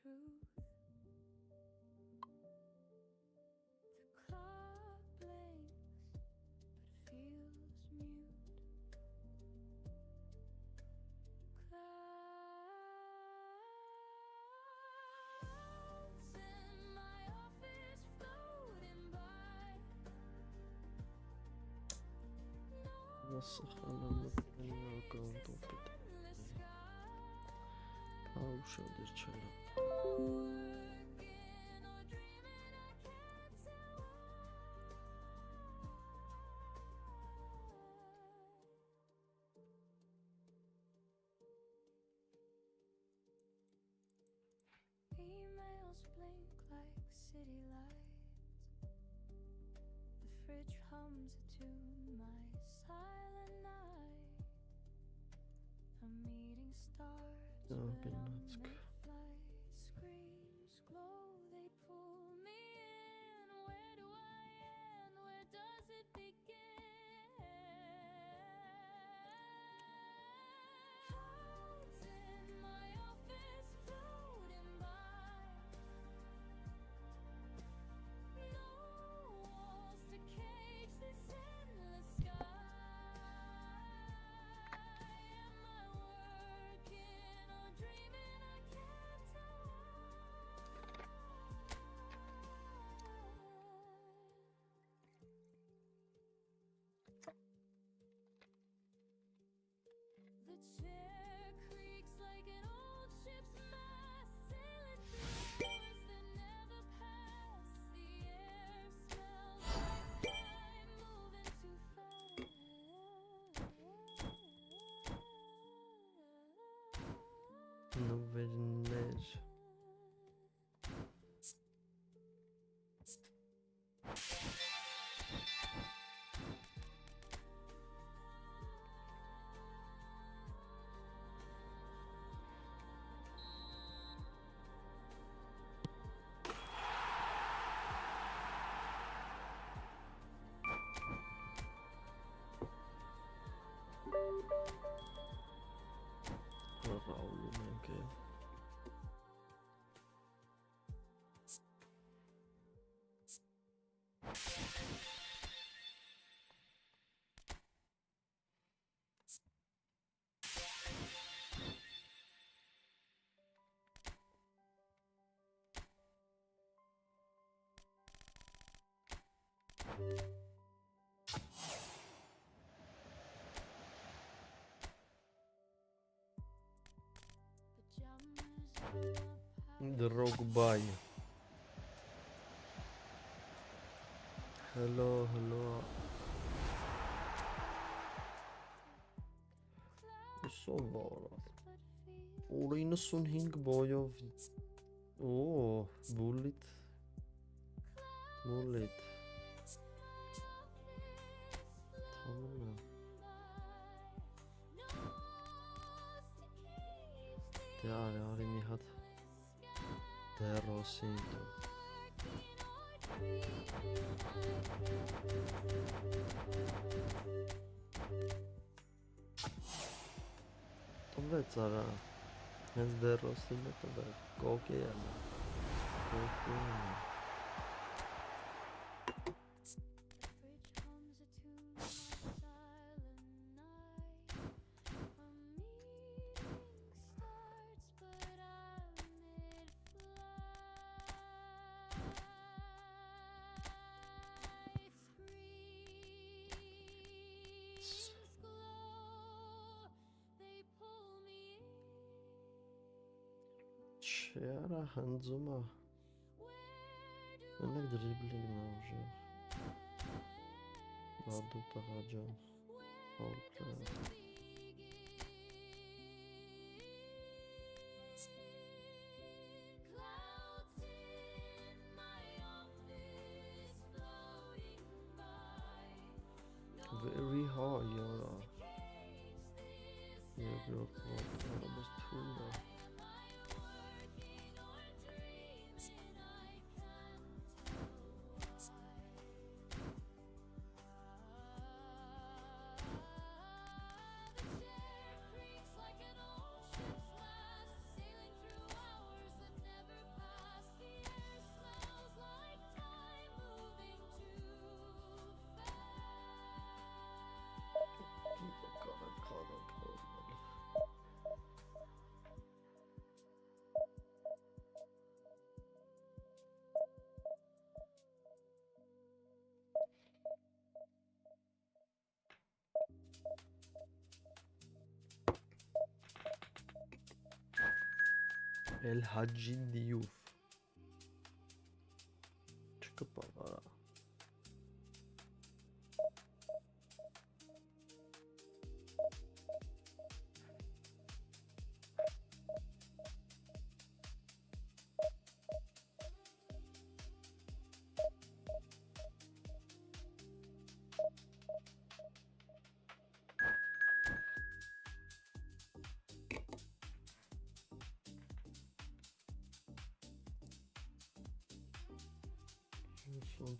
truth. The clock blinks, but feels mute. Clouds in my office floating by. Nasıl anlamadığını akıllı Pauşadır çalap. Working or dreaming, I can't tell why. Emails blink like city lights. The fridge hums a tune, my silent night. A meeting starts, Oh, but good I'm night. mid-flight. Screams glow, they pull me in. Where do I end? Where does it begin? Clouds in my office floating by. No walls to cage this endless sky. Am I working or dreaming? I can't tell why. The chair creaks like an old ship's mast, sailing through hours that never pass. The air smells like time moving too fast. Noveller. Raul Menke. Pajamas on my pouch. Drogba. Hello, hello. Sovara. But feel 95 boyov. Oh, bullet. Bullet. Tamam. Yani harimi hat. Derrosinto. Tombec ara. Hենց Derrosinto տվե կոկեյալ։ Կոկեյալ։ The fridge hums a tune, my silent night. A meeting starts, but I'm mid-flight. Screams glow, they pull me in. Չերա հնձումա։ Where do Ունեք դրիբլինգն ա ուժը։ Բադու տղաջան։ Հոլքրան։ Clouds in my office floating by. Very high, yara։ Cage this Երկրորդ նոթը հրամս թույն է։ am I working or dreaming? I can't tell why. The chair creaks like an old ship's mast, sailing through hours that never El Hadji Diouf չկպաղարա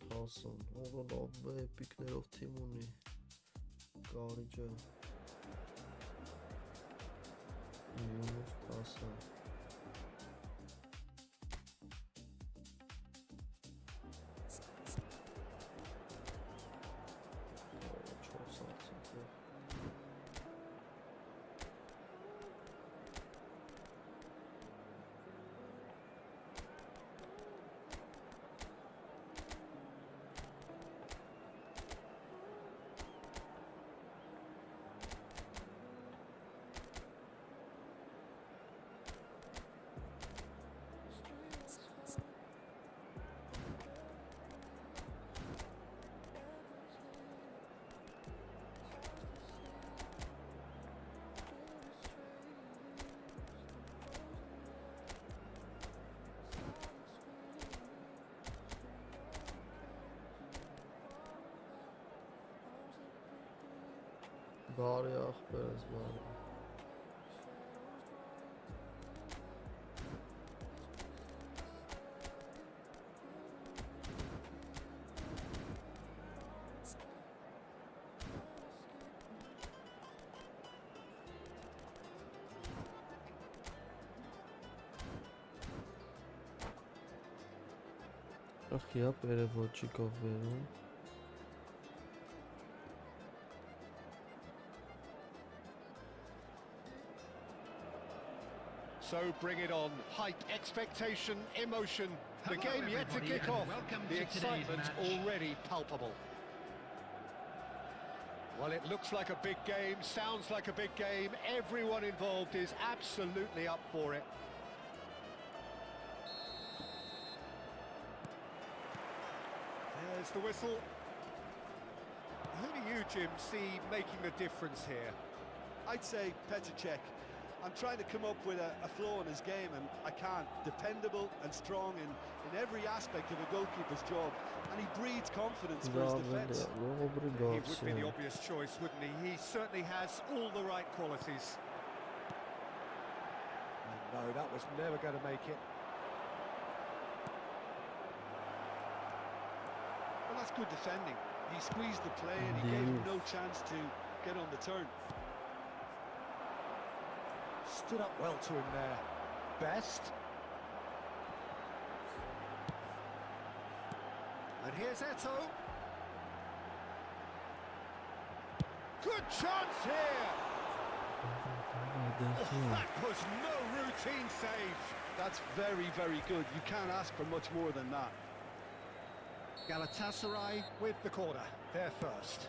Թասան, ողը լավ էպիկներով թիմ ունի, կարիջը, Յունուս Թասան, չորս արցինքով, բարի աղբեր ես բարի Ախ յապ երևոչիկով վերում So bring it on. Hype, expectation, emotion. The Hello, game yet to everybody, kick and off. welcome The to today's excitement match. already palpable. Well, it looks like a big game, sounds like a big game. Everyone involved is absolutely up for it. There's the whistle. Who do you, Jim, see making the difference here? I'd say Petr Cech. I'm trying to come up with a flaw in his game and I can't. Dependable and strong in every aspect of a goalkeeper's job, and he breeds confidence for his defence. He would be the obvious choice, wouldn't he? He certainly has all the right qualities. And no, that was never going to make it. Well, that's good defending. He squeezed the play and he gave him no chance to get on the turn. Stood up well to him there. Best. And here's Eto'o. Good chance here. Oh, that was no routine save. That's very, very good. You can't ask for much more than that. Galatasaray with the corner. They're first.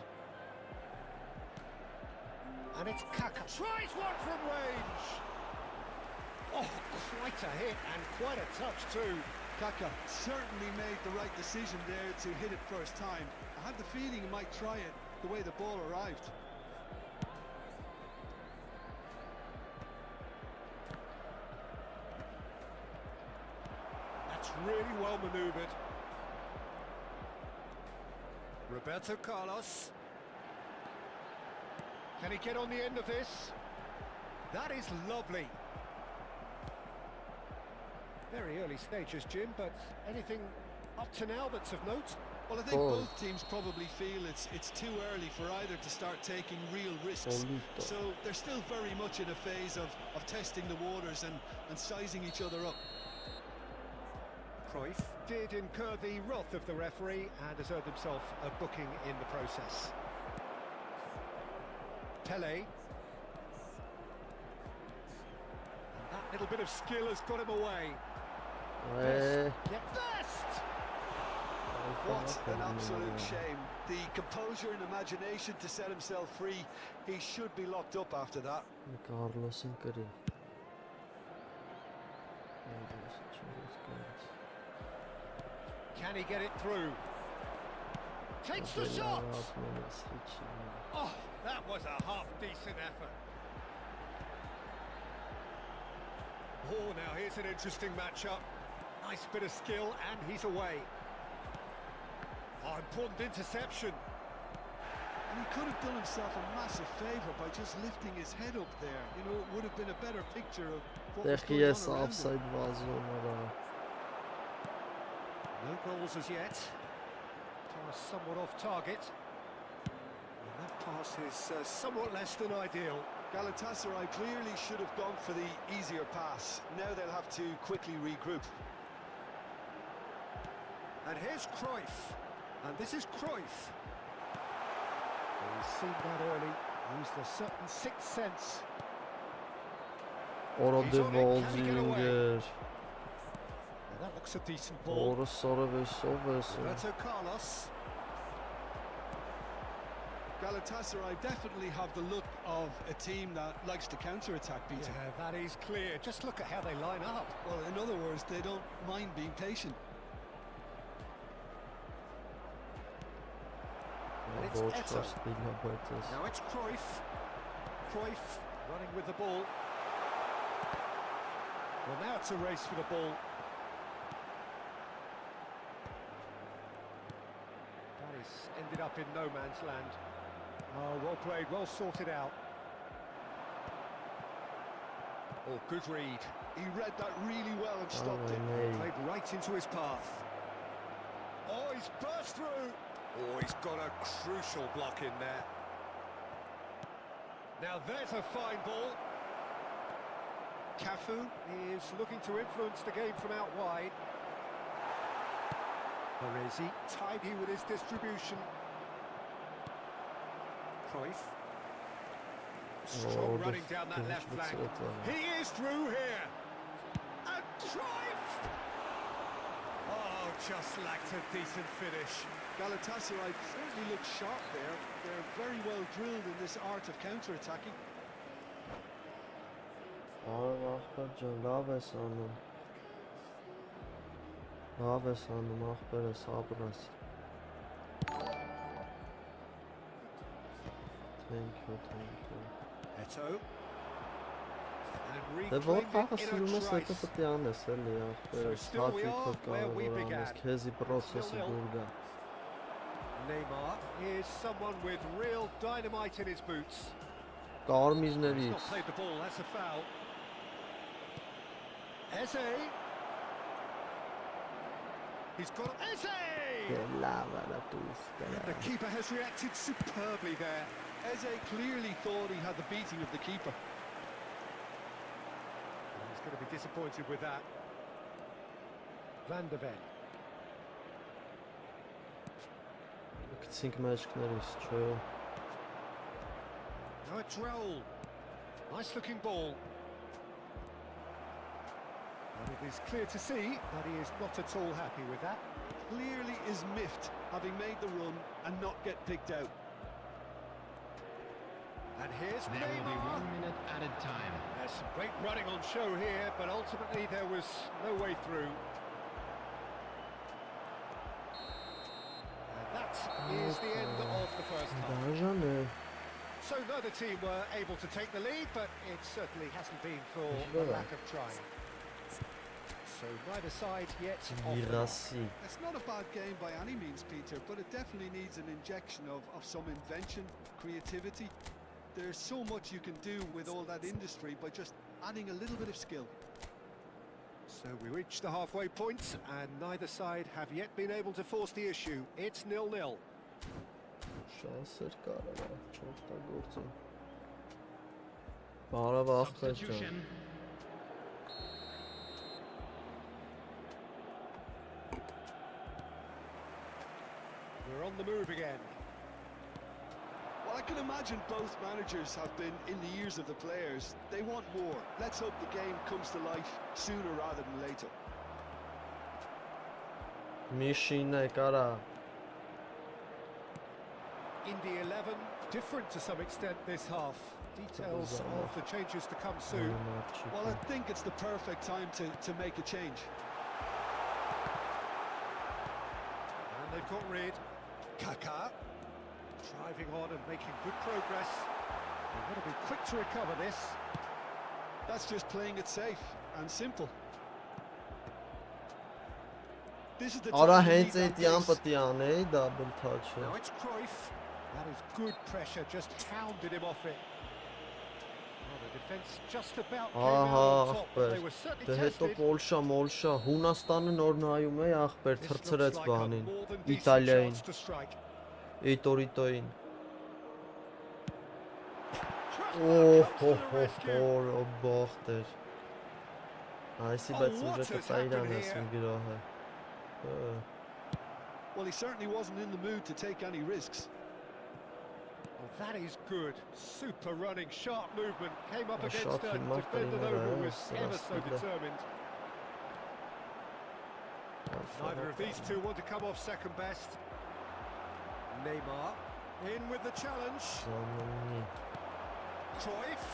And it's Kaka. Tries one from range. Oh, quite a hit and quite a touch too. Kaka certainly made the right decision there to hit it first time. I had the feeling he might try it the way the ball arrived. That's really well manoeuvred. Roberto Carlos. Can he get on the end of this? That is lovely. Very early stages, Jim, but anything up to now that's of note? Well, I think both teams probably feel it's too early for either to start taking real risks. So they're still very much in a phase of testing the waters and sizing each other up. Cruyff did incur the wrath of the referee and has earned himself a booking in the process. Pele. And that little bit of skill has got him away. Get best! What an absolute shame. The composure and imagination to set himself free. He should be locked up after that. Carlos'ın kırı. Can he get it through? Takes the shot! Oh, that was a half-decent effort. Oh, now here's an interesting matchup. Nice bit of skill, and he's away. Oh, important interception. And he could have done himself a massive favour by just lifting his head up there. You know, it would have been a better picture of what was Դեպի going ես on around him. offside վազում արա։ No goals as yet. Somewhat off target. And that pass is somewhat less than ideal. Galatasaray clearly should have gone for the easier pass. Now they'll have to quickly regroup. And here's Cruyff. And this is Cruyff. He's seen that early. Used a certain sixth sense. Օրը He's on it, can he get away? դեվոլձինգեր, Now that looks a decent ball. օրը սորվեսով ես։ Roberto Carlos. Galatasaray definitely have the look of a team that likes to counter-attack, Peter. Yeah, that is clear. Just look at how they line up. Well, in other words, they don't mind being patient. And it's Ոչ Eto. կստիլա բայց ես։ Now it's Cruyff. Cruyff running with the ball. Well, now it's a race for the ball. Paris ended up in no man's land. Oh, well played, well sorted out. Oh, good read. He read that really well and stopped it. Played right into his path. Oh, he's burst through. Oh, he's got a crucial block in there. Now there's a fine ball. Cafu is looking to influence the game from out wide. Baresi tidy with his distribution. Cruyff. Strong running down that left flank. He is through here. And Cruyff! Oh, just lacked a decent finish. Galatasaray certainly look sharp there. They're very well drilled in this art of counter-attacking. Արև ախպեր ջան, լավ ես անում։ Լավ ես անում, ախպերս, ապրես։ Thank you, thank you։ Eto. And Դե որ reclaimed խաղը it in սիրում a ես, հետո trice. պետք է անես, էլի, ախպերս, still we are հաճույքով where we կարող began. անես, քեզի պրոցեսը 0-0. դուր գա։ Neymar is someone with real dynamite in his boots. He's Կարմիրներից։ not played the ball, that's a foul. Eze. He's got Eze! Դե լավ արա դուս The դրա։ keeper has reacted superbly there. Eze clearly thought he had the beating of the keeper. He's going to be disappointed with that. Van der Ven. Գցինք մեջքներից, չէ։ Now it's Raul. Nice looking ball. And it is clear to see that he is not at all happy with that. Clearly is miffed, having made the run and not get picked out. And here's There will be Neymar. 1 minute added time. There's some great running on show here, but ultimately there was no way through. And that is the end of the first half. Դաժան է։ So neither team were able to take the lead, but it certainly hasn't been for a lack of trying. So neither side yet off the mark. Իրասի։ It's not a bad game by any means, Peter, but it definitely needs an injection of some invention, creativity. There's so much you can do with all that industry by just adding a little bit of skill. So we reach the halfway point, and neither side have yet been able to force the issue. It's 0-0. Շանսեր կար արա, չօգտագործեմ։ Բարև ախպեր ջան։ Substitution. We're on the move again. Well, I can imagine both managers have been in the ears of the players. They want more. Let's hope the game comes to life sooner rather than later. Միշին է կարա։ In the 11, different to some extent this half. Details of the changes to come soon. Well, I think it's the perfect time to make a change. And they've got rid. Kaka. Driving on and making good progress. They've got to be quick to recover this. That's just playing it safe and simple. This is the Արա time you need հենց that այդ յան pace. պետք է անեի double touch-ը։ Now it's Cruyff. That is good pressure, just hounded him off it. Well, the defence just about came out Ահա, on top, but they were ախպեր։ certainly Դե հետո tested. Պոլշա, Մոլշա, Հունաստանը նոր նայում է, ախպեր, This looks թրցրեց like a բանին, more than decent Իտալիային, chance to strike. Էյտորիտոին։ Crossbar comes to the rescue. Օ, բախտեր։ Այսի բայց what ուժը has կտա իրան happened ասում գրահը։ Well, he certainly wasn't in the mood to take any risks. Oh, that is good. Super running, sharp movement. Came up A against shot a in Mark defender though Pereira, who was yes, ever that's so good. determined. Neither of these two want to come off second best. Neymar in with the challenge. Cruyff.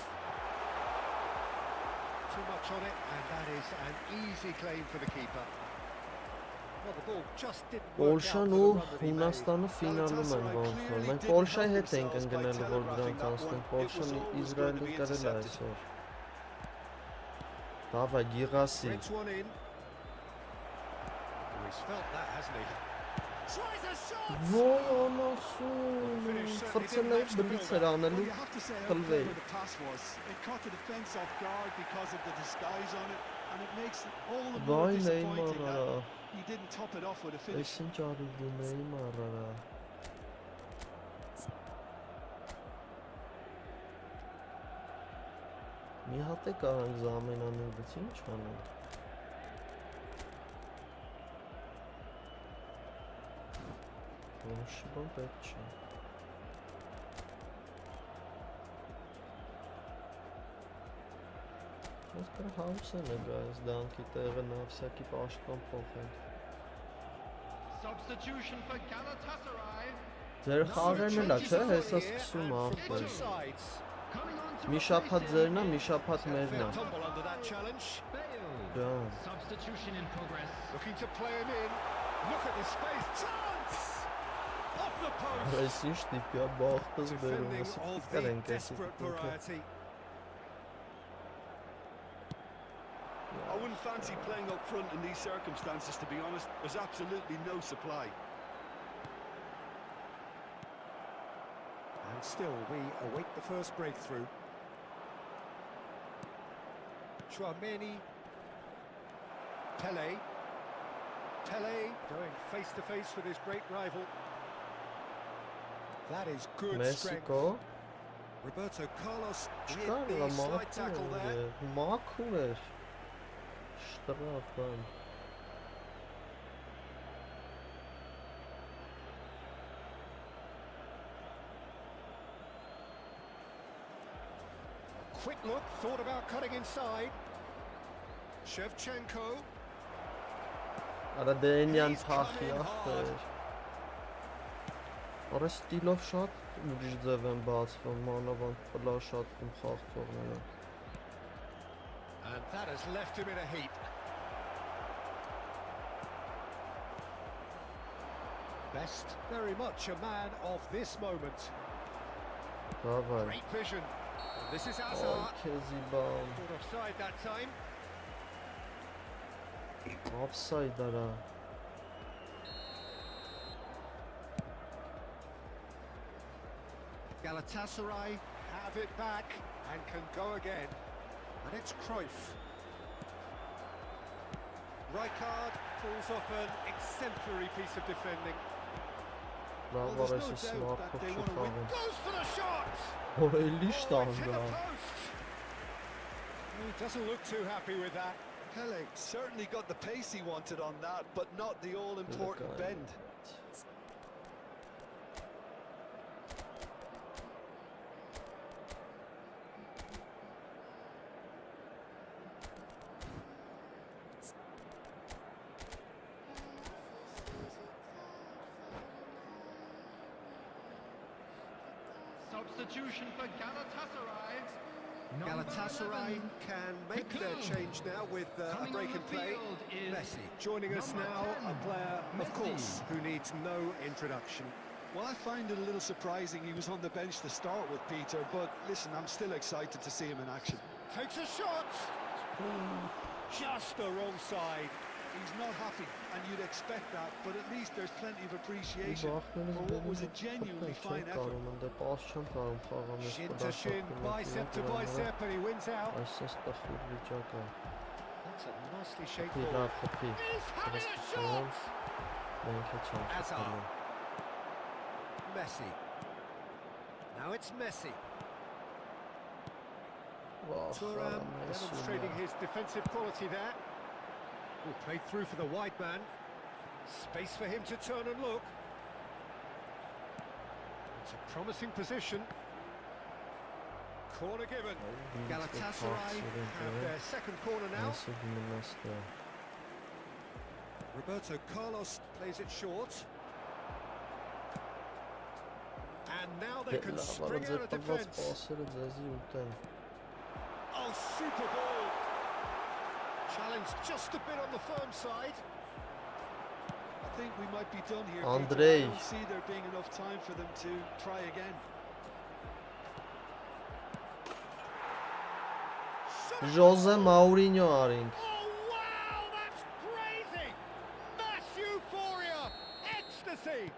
Too much on it, and that is an easy claim for the keeper. Well, the ball just didn't work out for Պոլշան the ու run that he made. Հունաստանը ֆինալում են ոնց որ։ Մենք Պոլշայի հետ ենք ընկնել, որ դրանք անցնեն։ Պոլշան Իսրայելին կրել է այսօր։ Դավայ, Գիղասի։ Threads one in. Oh, he's felt that, hasn't he? Tries a shot! Ոյ անասուն, ֆրցելայից բլից էր Well, անելու, you have to say how խլվեի։ clever the pass was. It caught the defence off guard because of the disguise on it, and it makes it all the more Վայ disappointing Նեյմար that արա, he didn't top it off with a finish. այս ինչ արիվ դու Նեյմար արա։ Մի հատ է կարանք զամենանուվից ինչ անենք։ Որոշի բան պետք չէ։ Ես կար հարուսեն է գայս դանքի տեղը նավսյակի պաշտպան փոխենք։ Substitution for Galatasaray. Ձեր խաղերն էլա չէ, հեսա Here սկսում and from ախպեր։ both sides. Coming on to Մի շաբաթ ձերն է, մի շաբաթ մերն Fair է։ tumble under that challenge. Bale. Ջան։ Substitution in progress. Looking to play him in. Look at the space. Chance! Off the post. Այս ինչ տիպի է բախտս բերում, Defending ասի of պիտար the ենք այսի desperate տիպը։ variety. I wouldn't fancy playing up front in these circumstances, to be honest. There's absolutely no supply. And still, we await the first breakthrough. Chouameni. Pele. Pele going face to face with his great rival. That is good strength. Մեսիկո, Roberto Carlos with չկար the լա slide tackle there. մաքուր էր, շտրավ բան։ Quick look, thought about cutting inside. Shevchenko. Արա դենյան He's փախի come in ախպեր։ hard. Արա ստիլով շատ ուրիշ ձև են բացվում, մանավանդ պլա շատ կում խաղցողները։ And that has left him in a heap. Best, very much a man of this moment. Դավայ, Great vision. And this is այ Hazard. քեզի բան, Caught offside that time. ապսայդ արա։ Galatasaray have it back and can go again. And it's Cruyff. Rijkaard pulls off an exemplary piece of defending. Լավ Well, there's արես no ես doubt that մարդով they want to win. չխաղում։ Goes for the shot! Որ էլի Oh, it's շտան hit the գա։ post. He doesn't look too happy with that. Pele certainly got the pace he wanted on that, but not the all-important bend. Substitution for Galatasaray. Number Galatasaray 11. can make their change now with a Coming break on in the play. field is Messi joining us number now, 10, a player, of Messi. course, who needs no introduction. Well, I find it a little surprising he was on the bench to start with, Peter, but listen, I'm still excited to see him in action. Takes a shot! Just the wrong side. He's not happy, and you'd expect that, but at least there's plenty of Ի appreciation բախնելիս for what was a genuinely չեմ fine effort. կարում, ընդ պաս չեմ կարում խաղամ ես Shin to shin, bicep to bicep, and he wins out. Այսպես տխուր վիճակ է։ That's a nicely shaped Խփի, ball. լավ խփի։ He's having a Դրսկում, shot! մենք է չեմ Hazard. խփում։ Messi. Now it's Messi. Վախ, Thuram խաղամ ես demonstrating his defensive quality there. Oh, played through for the wide man. Space for him to turn and look. It's a promising position. Corner given. Galatasaray have their second corner now. Այսը գնաց դա։ Roberto Carlos plays it short. And now they can spring out of defence. Պասերը ձեզի ուտեն։ Oh, super ball! Challenge just a bit on the firm side. I think we might be done here, Andrei. Peter. I don't see there being enough time for them to try again. Ժոզե Մաուրինյո արինք։ Oh, wow, that's crazy! Mass euphoria! Ecstasy!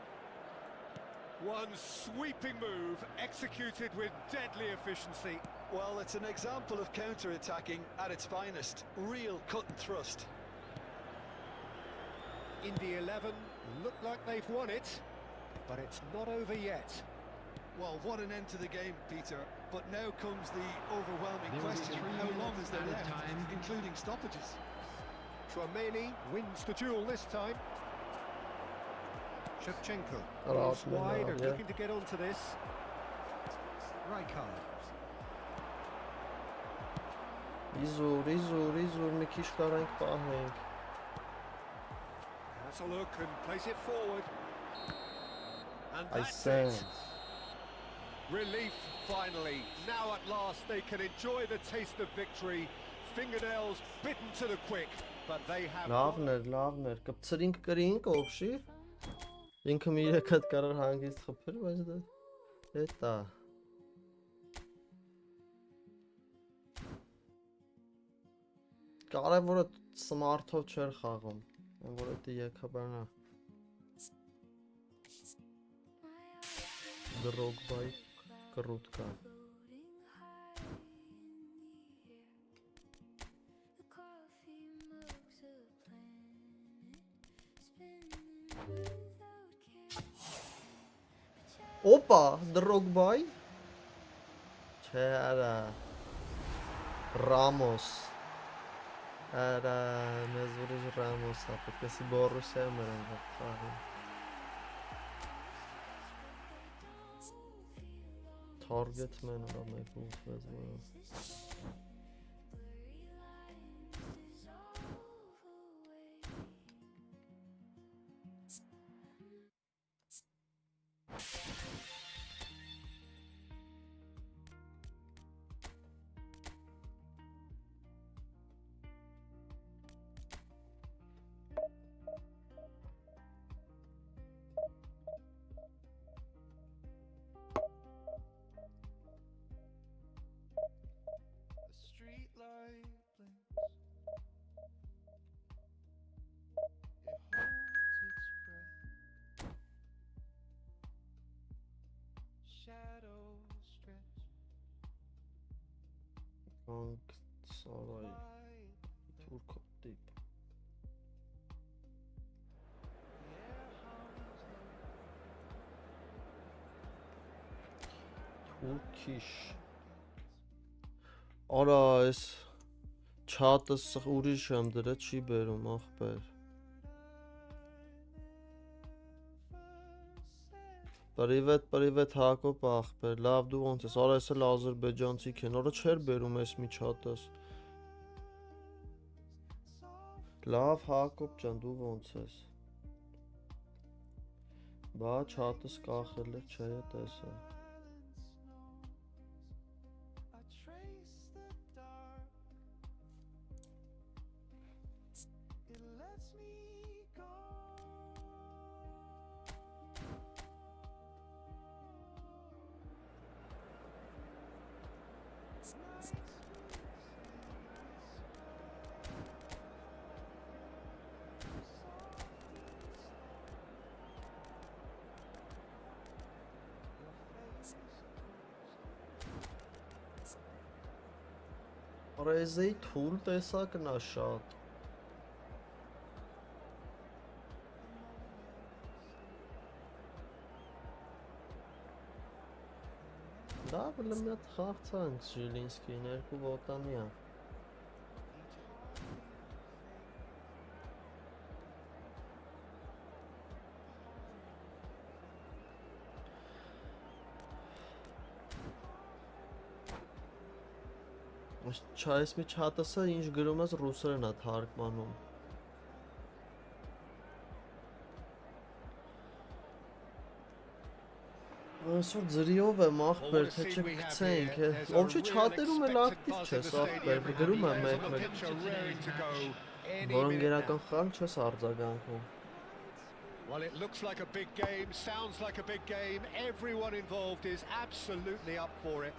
One sweeping move executed with deadly efficiency. Well, it's an example of counter-attacking at its finest. Real cut and thrust. Indy 11 look like they've won it, but it's not over yet. Well, what an end to the game, Peter. But now comes the overwhelming There will be question. 3 How long minutes is there added left, time. including stoppages? Chouameni wins the duel this time. Shevchenko Hello, goes wide and yeah. looking to get onto this. Rijkaard. Իզուր, մի քիչ կարանք պահենք։ Has a look and plays it forward. And I that's said. it. Relief finally. Now at last they can enjoy the taste of victory. Fingernails bitten to the quick, but they have Լավն էր, կպցրինք կրինք օբշի։ Ինքը մի 3 հատ կարող հանգիստ խփել, բայց դա էտա։ Կարևորը սմարթով չէր խաղում, որը դե եկաբանա։ Դրոգբայ կրուտկա։ The coffee mugs a planet spinning without care. Օպա, դրոգբայ։ Չէ, արա։ Ռամոս։ Արա, մեզ Ռամոս, ապետքսի Բորուսիա մերան խաղում։ Target man or make move as well. Street light blinks. It holds its breath. Shadows stretch. Kank saray Wide. Turk deep. The air hums low. Turkish. Արա, այս չատը ուրիշ եմ դրա չի բերում, ախպեր։ Պրիվետ Հակոբ ախպեր, լավ դու ոնց ես, արա ես էլ ազերբեջանցիք են, արա չեր բերում ես մի չատս։ Լավ Հակոբ ջան, դու ոնց ես։ Բա չատս կախել է, չէ տեսա։ Ռեզեի թուլ տեսակն է շատ։ Դա բլը մի հատ խաղցանք Ժիլինսկին, երկու ոտանի է։ Չայս մի չատասը ինչ գրում ես ռուսերեն է թարգմանում։ Այսօր ձրիով եմ ախպեր, թե չգցենք, ովչի չատերում էլ ակտիվ չես ախպեր, գրում եմ մեկ-մեկ, որոնք երական խաղ չես արձագանքում։ Well, it looks like a big game, sounds like a big game. Everyone involved is absolutely up for it.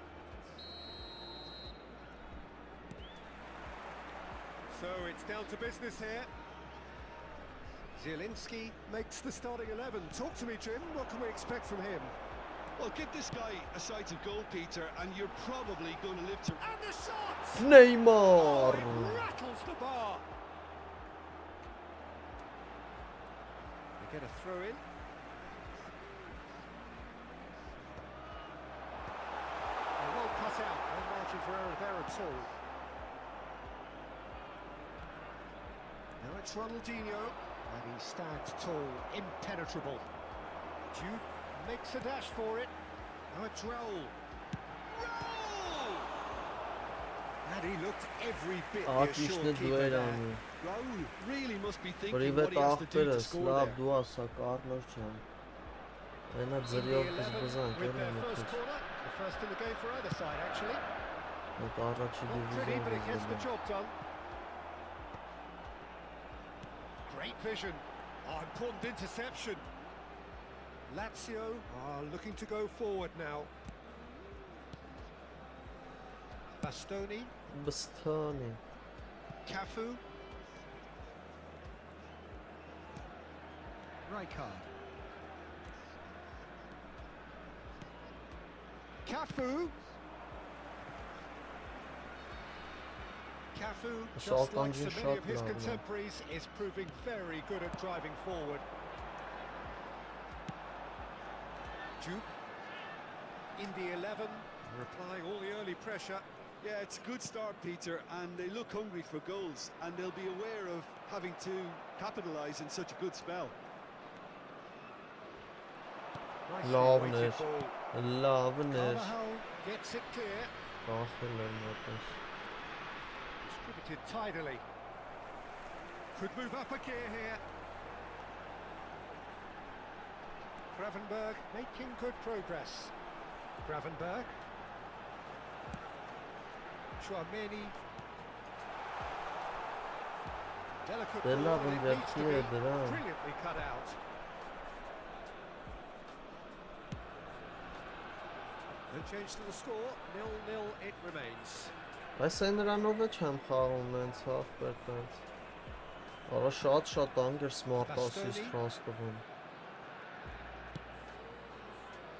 So it's down to business here. Zielinski makes the starting 11. Talk to me, Jim. What can we expect from him? Well, give this guy a sight of goal, Peter, and you're probably going to live to... And the shot! Neymar! It rattles the bar. They get a throw in. Well cut out. No margin for error there at all. Now it's Ronaldinho, and he stands tall, impenetrable. Duke makes a dash for it. Now it's Raul. Raul! And he looked every bit the assured keeper there. Raul really must be thinking what Привет, he has to do to ախպերս, score լավ there. դու ասա, Կարլոս ջան։ Այնա In the ձրիով 11 կզբզանք, with էլ their եմ first ետքից։ corner, the first in the game for either side actually. Այդ առաջի Not pretty, but it gets the դիվիզիոն job done. Great vision. Oh, important interception. Lazio are looking to go forward now. Bastoni, Բստանի։ Cafu, Rijkaard. Cafu. Cafu, just like Saltancı so many of shot his lazım. contemporaries, is proving very good at driving forward. Duke in the 11, replying all the early pressure. Yeah, it's a good start, Peter, and they look hungry for goals, and they'll be aware of having to capitalise in such a good spell. Nicely Lovely. weighted ball. Լավն էր, Carvajal gets it clear, կախել եմ մոտես։ distributed tidily. Could move up a gear here. Gravenberg making good progress. Gravenberg. Chouameni. Delicate Դե ball, լավ and it needs to ընկերքի է be դրան։ brilliantly cut out. No change to the score, 0-0 it remains. Այս է նրանով է չեմ խաղում նենց ախպեր տենց։ Արա շատ անգեր smart assist հաստվում։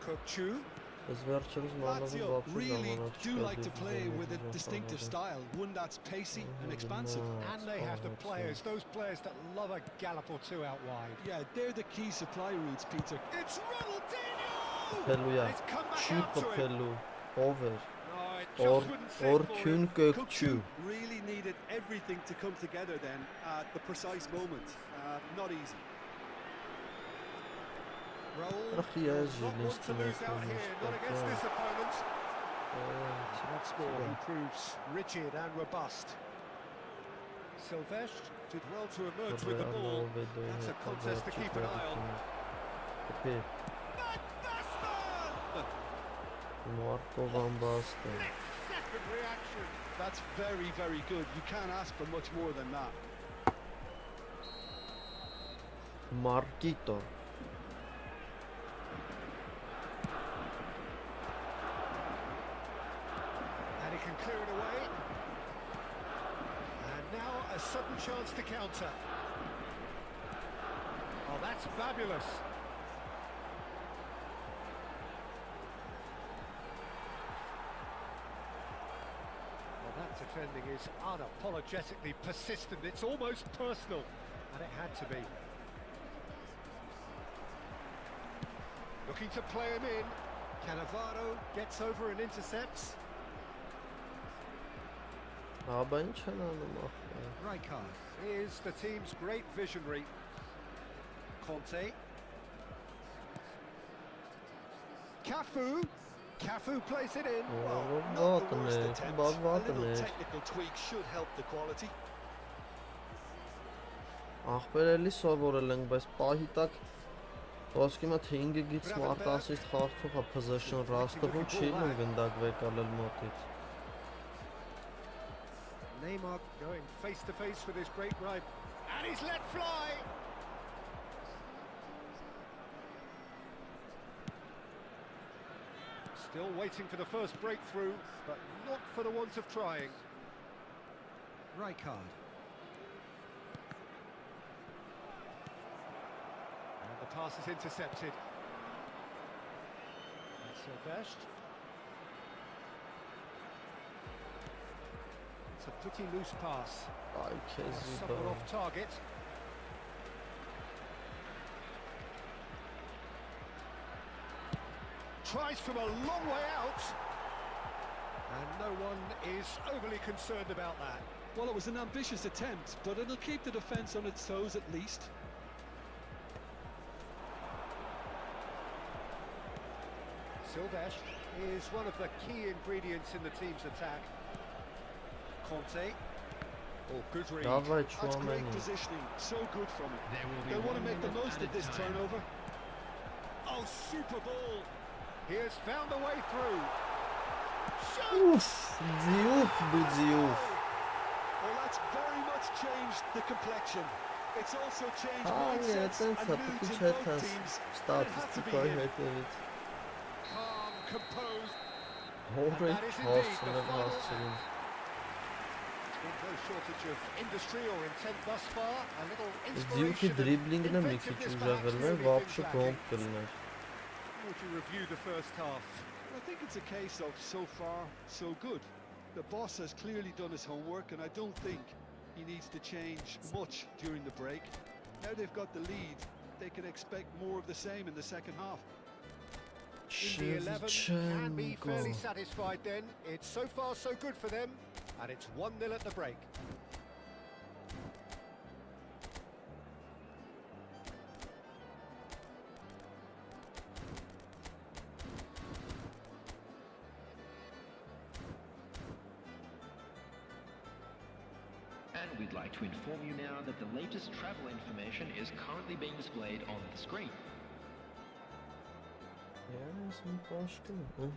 Kokchu. Ես վերջերս մանավը Lazio բապշի really ժամանակ do like to play դիվիզիոն with a դիվիզիոն distinctive խաղալու։ style, one that's pacey and expansive. And they have the players, those players that love a gallop or two out wide. Yeah, they're the key supply routes, Peter. It's Ronaldinho! Փելու야, It's come back չի out to him. խփելու, ով էր, No, it օր just wouldn't sit for քյուն him. կկչու։ really needed everything to come together then at the precise moment. Not easy. Raul Ach, he has does not want to Zielinski lose left out on here, his not back, against yeah. this opponent. Once more, he proves rigid and robust. Silvestre did well to emerge with the ball. That's a contest to keep an eye on. Կպի, Van Basten! Մարտո Վան Բաստեն։ Second reaction. That's very, very good. You can't ask for much more than that. Մարկիտո։ And he can clear it away. And now a sudden chance to counter. Oh, that's fabulous. Well, that's a defending is unapologetically persistent. It's almost personal, and it had to be. Looking to play him in. Cannavaro gets over and intercepts. Աբա ինչ են անում ախպեր։ Rijkaard is the team's great visionary. Conte. Cafu. Cafu plays it in. Not the worst attempt. A little Բավական է։ technical tweak should help the quality. Ախպեր էլի սովորել ենք, բայց պահի տակ ոսկի մա թե 5 գից մարդ ասիստ խաղացողա possession ռաստվում չի լում գնդակ վեկալել մոտից։ Neymar going face to face with his great rival, and he's let fly. Still waiting for the first breakthrough, but not for the want of trying. Rijkaard. And the pass is intercepted. And Silvestre. It's a pretty loose pass. Այ քեզի Someone բա։ off target. Tries from a long way out. And no one is overly concerned about that. Well, it was an ambitious attempt, but it'll keep the defence on its toes at least. Silvestre is one of the key ingredients in the team's attack. Conte. Oh, good read. Davay That's great Chouameni. positioning, so good from him. There will be They'll want to 1 make the minute most at of a this time. turnover. Oh, super ball. He has found a way through. Ուֆ, ձիուֆ դու ձիուֆ։ Well, that's very much changed the complexion. It's also changed Այ mindsets այտենց and է, moods պիտի in չէ both թաս teams. And it had to be ստատիստիկայի him. հետևից։ Calm, composed. Հորը And that is indeed հասցնել the final հասցրին։ With no shortage of industry or intent thus far, a little Ձիուֆի inspiration դրիբլինգն է մի քիչ inventiveness perhaps ուժեղել, really վապշը been կոմպ lacking. կլներ։ Would you review the first half? I think it's a case of so far, so good. The boss has clearly done his homework, and I don't think he needs to change much during the break. Now they've got the lead, they can expect more of the same in the second half. In the 11 can be fairly Shevchenko. satisfied then. It's so far so good for them, and it's 1-0 at the break. And we'd like to inform you now that the latest travel information is currently being displayed on the screen. Yes, I'm posting. Oh,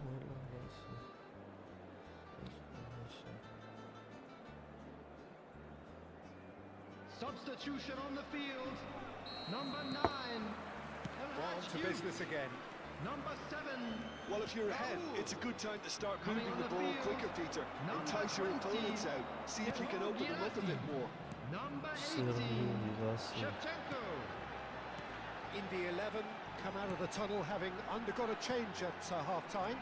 Substitution on the field. Number 9. On to business again. Number 7. Well, if you're ahead, it's a good time to start Coming moving on the the ball field. quicker, Peter. Number Entice your 20. opponents out. See if you can open them up a bit more. Number 18. Սիրուն Shevchenko. In the 11 come out of the tunnel having undergone a change at half-time.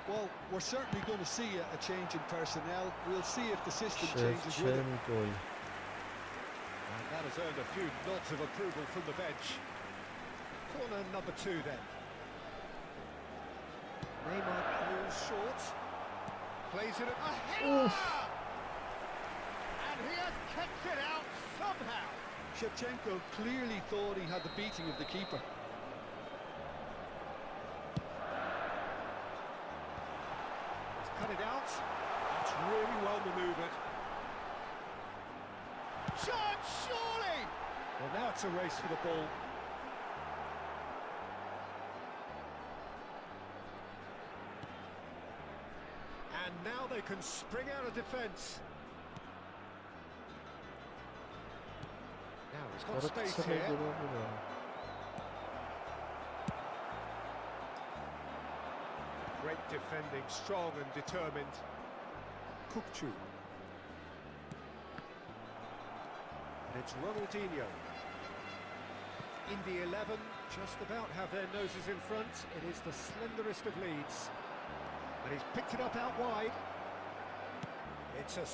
Well, we're certainly going to see a change in personnel. We'll see if the system changes with it. Շևչենկոյ։ And that has earned a few nods of approval from the bench. Corner number 2 then. Neymar moves short. Plays it at a header! And he has kept it out somehow. Shevchenko clearly thought he had the beating of the keeper. He's cut it out. It's really well manoeuvred. Shot, surely! Well, now it's a race for the ball. And now they can spring out of defence. Now he's got space here. Great defending, strong and determined. Kukçu. And it's Ronaldinho. In the 11, just about have their noses in front. It is the slenderest of leads. And he's picked it up out wide. It's a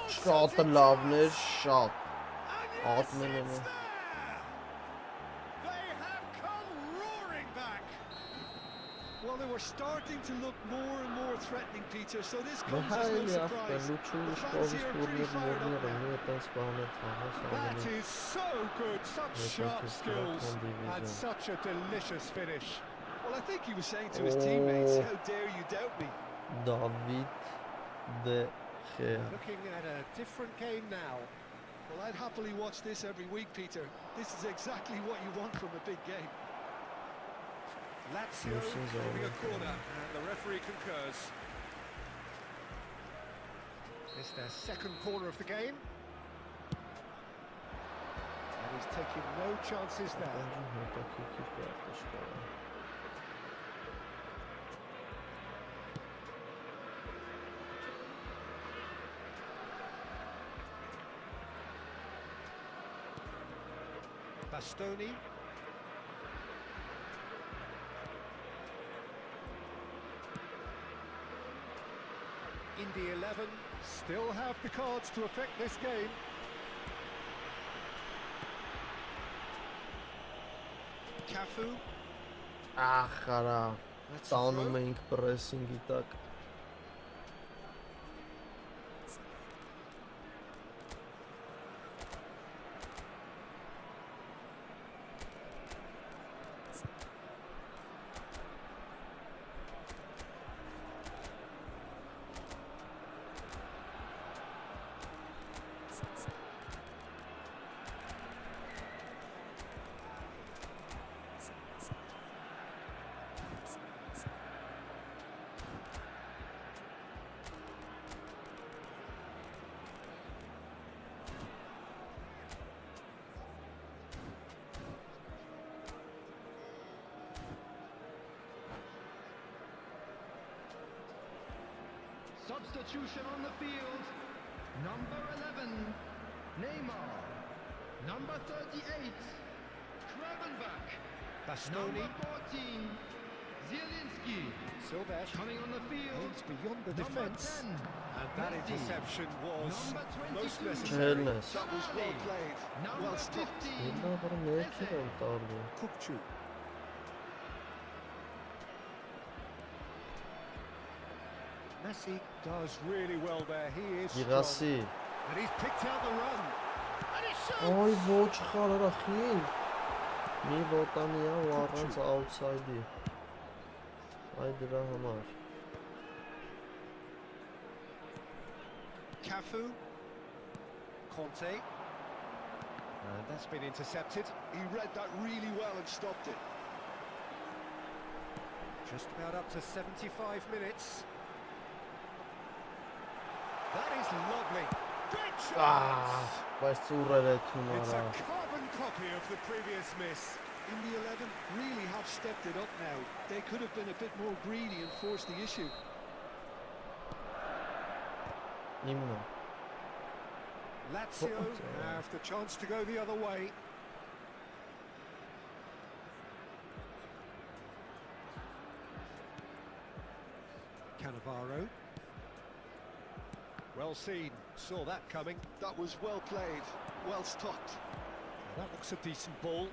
Շատ լավն էր, շատ Ատմենը They have come roaring back. Well, they were starting to look more and more threatening, Peter, so this comes as no Մհայելի surprise. լուչու The fans շկովից here are pretty տուրներ fired up մորները now. մի այդպես բաներ խաղաս That ավելի is so good, such sharp Yes, skills yes, yes. and such a delicious finish. Well, I think he was saying to his teammates, Oh. how dare you doubt me? David De Gea Looking at a different game now. Well, I'd happily watch this every week, Peter. This is exactly what you want from a big game. Lazio This is giving a all- corner, and the referee concurs. It's their second corner of the game. And he's taking no chances there. Bence հետաքրքիր կարտոշ կա Bastoni. In the 11, still have the cards to affect this game. Cafu. Ախարա That's a տանում throw. էինք պրեսինգի տակ Substitution on the field. Number 11, Neymar. Number 38, Krabenbach. Bastoni. Number 14, Zielinski. Silvesh Coming on the field. aims beyond the Number defence. 10, And that Messi. interception was Number 22, most necessary. Չելնես That was well played, Number well stopped. 15, Հիմա որ ներքև եմ տալու Kukçu. Messi does really well there. He is strong. Գիգասի And he's picked out the run. And he shoots! Ոյ ոչ խարարա խին Մի ոտանիա ու առանց outside-ի Այ դրա համար Cafu. Conte. And that's been intercepted. He read that really well and stopped it. Just about up to 75 minutes. That is lovely. Great chance! Բայց ծուրեր է It's թունարա a carbon copy of the previous miss. In the 11, really have stepped it up now. They could have been a bit more greedy and forced the issue. Իմնա Lazio have the chance to go the other way. Cannavaro. Well seen, saw that coming. That was well played, well stopped. That looks a decent ball.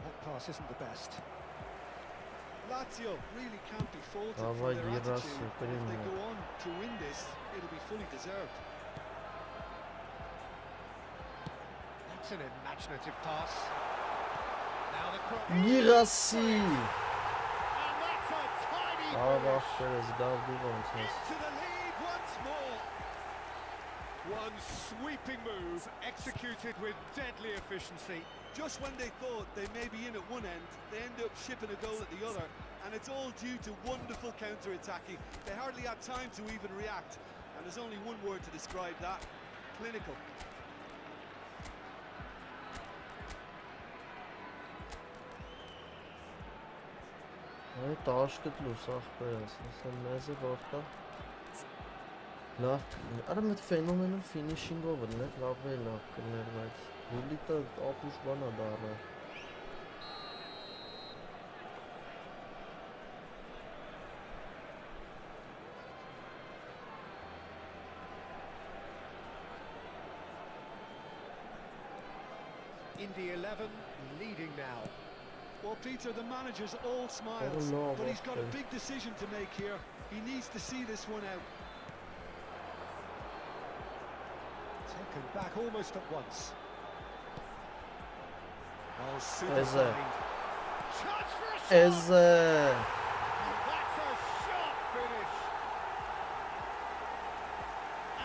That pass isn't the best. Lazio really can't be faulted Давай, for their Герас, attitude. And if прямо. they go on to win this, it'll be fully deserved. That's an imaginative pass. Now the cross. Գիգասի And that's a tiny Ավ finish. ախերս դավդի ոնց ես Into the lead once more. One sweeping move executed with deadly efficiency. Just when they thought they may be in at one end, they end up shipping a goal at the other, and it's all due to wonderful counter-attacking. They hardly had time to even react, and there's only one word to describe that: clinical. Այ տաշկտ լուս ախպերս ասեմ մեզը որտա Լավ Արա մետ ֆենոմենալ ֆինիշինգով էր լավ է լավ կներ բայց Հուլիտը ապուշ բանա դառը Indy 11 leading now. Well, Peter, the manager's all smiles, no, but he's got a okay. big decision to make here. He needs to see this one out. Taken back almost at once. Oh, Eze. super chance for a shot! Eze. And that's a sharp finish.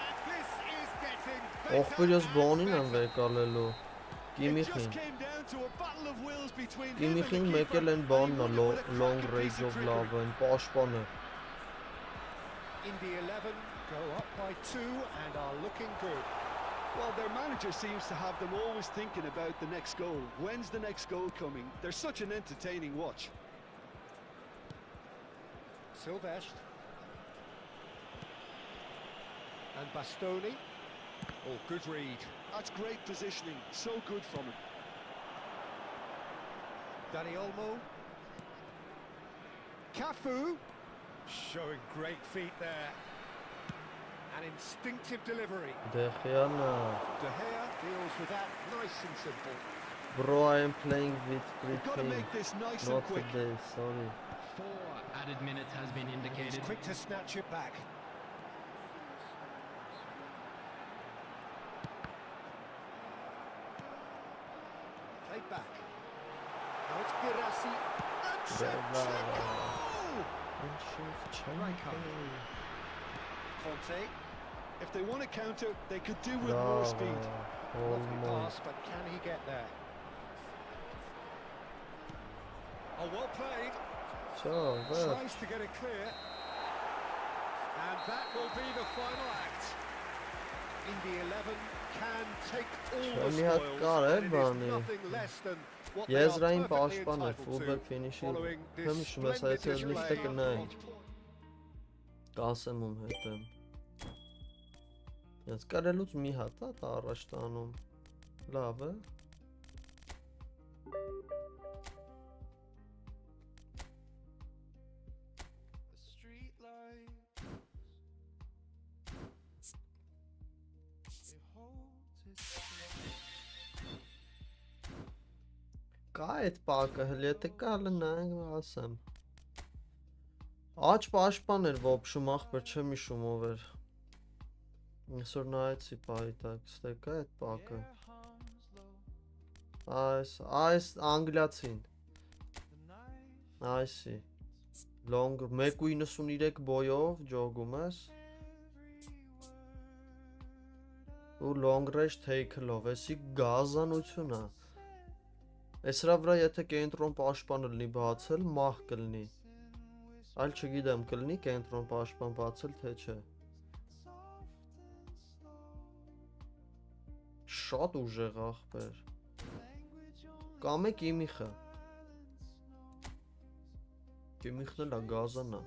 And this is getting Ողբերյոս better բանին and են better. վերկալելու։ It just Կիմիխին։ came down to a battle of wills between him and the Կիմիխին keeper, մեկել են and he բաննա won it with a long cracking piece range of of trickery. love են պաշտպանը։ Indy 11 go up by 2 and are looking good. Well, their manager seems to have them always thinking about the next goal. When's the next goal coming? They're such an entertaining watch. Silvestre. And Bastoni. Oh, good read. That's great positioning. So good from him. Dani Olmo. Cafu. Showing great feet there. An instinctive delivery. Դեխյանը։ De Gea deals with that nice and simple. Bro, I am playing with You've got to Britain. make this nice and Not quick. today, sorry. 4 added minutes has been He's indicated. quick to snatch it back. Played back. Now it's Girassi. And Shevchenko! Conte. If they want to counter, they could do with more speed. Lovely Olmo. pass, but can he get there? Oh, well played. Ciao, ver. Tries to get it clear. And that will be the final act. Indy 11 can take all the Չեմ իհատ spoils, կար է and it is բանի։ nothing less than what they are Եզրային perfectly պաշտպան է, entitled fullback to finish-ի։ following this Հմշում ես splendid այդ լիստը display կնային։ of Կասեմ ում հետ եմ։ Ես կարելուց մի հատ է դա առաջ տանում։ Լավ է։ The street lights, they hold its breath. Կա այդ պակը, հələ եթե կա հələ նայենք ասեմ։ Աջ պաշտպան էր ոբշում ախպեր, չեմ հիշում ով էր։ Այսօր նայեցի պահի տակ, ստե կա այդ պակը։ Այս անգլիացին։ Այսի։ Long 1.93 բոյով ջոգում ես։ Ու long range take-ով, էսի գազանություն է։ Էսրա վրա եթե կենտրոն պաշտպանը լինի բացել, մահ կլինի։ Այլ չգիտեմ կլինի կենտրոն պաշտպան բացել թե չէ։ Շատ ուժեղ ախպեր։ Կամ է կիմիխը։ Կիմիխն էլ է գազան է։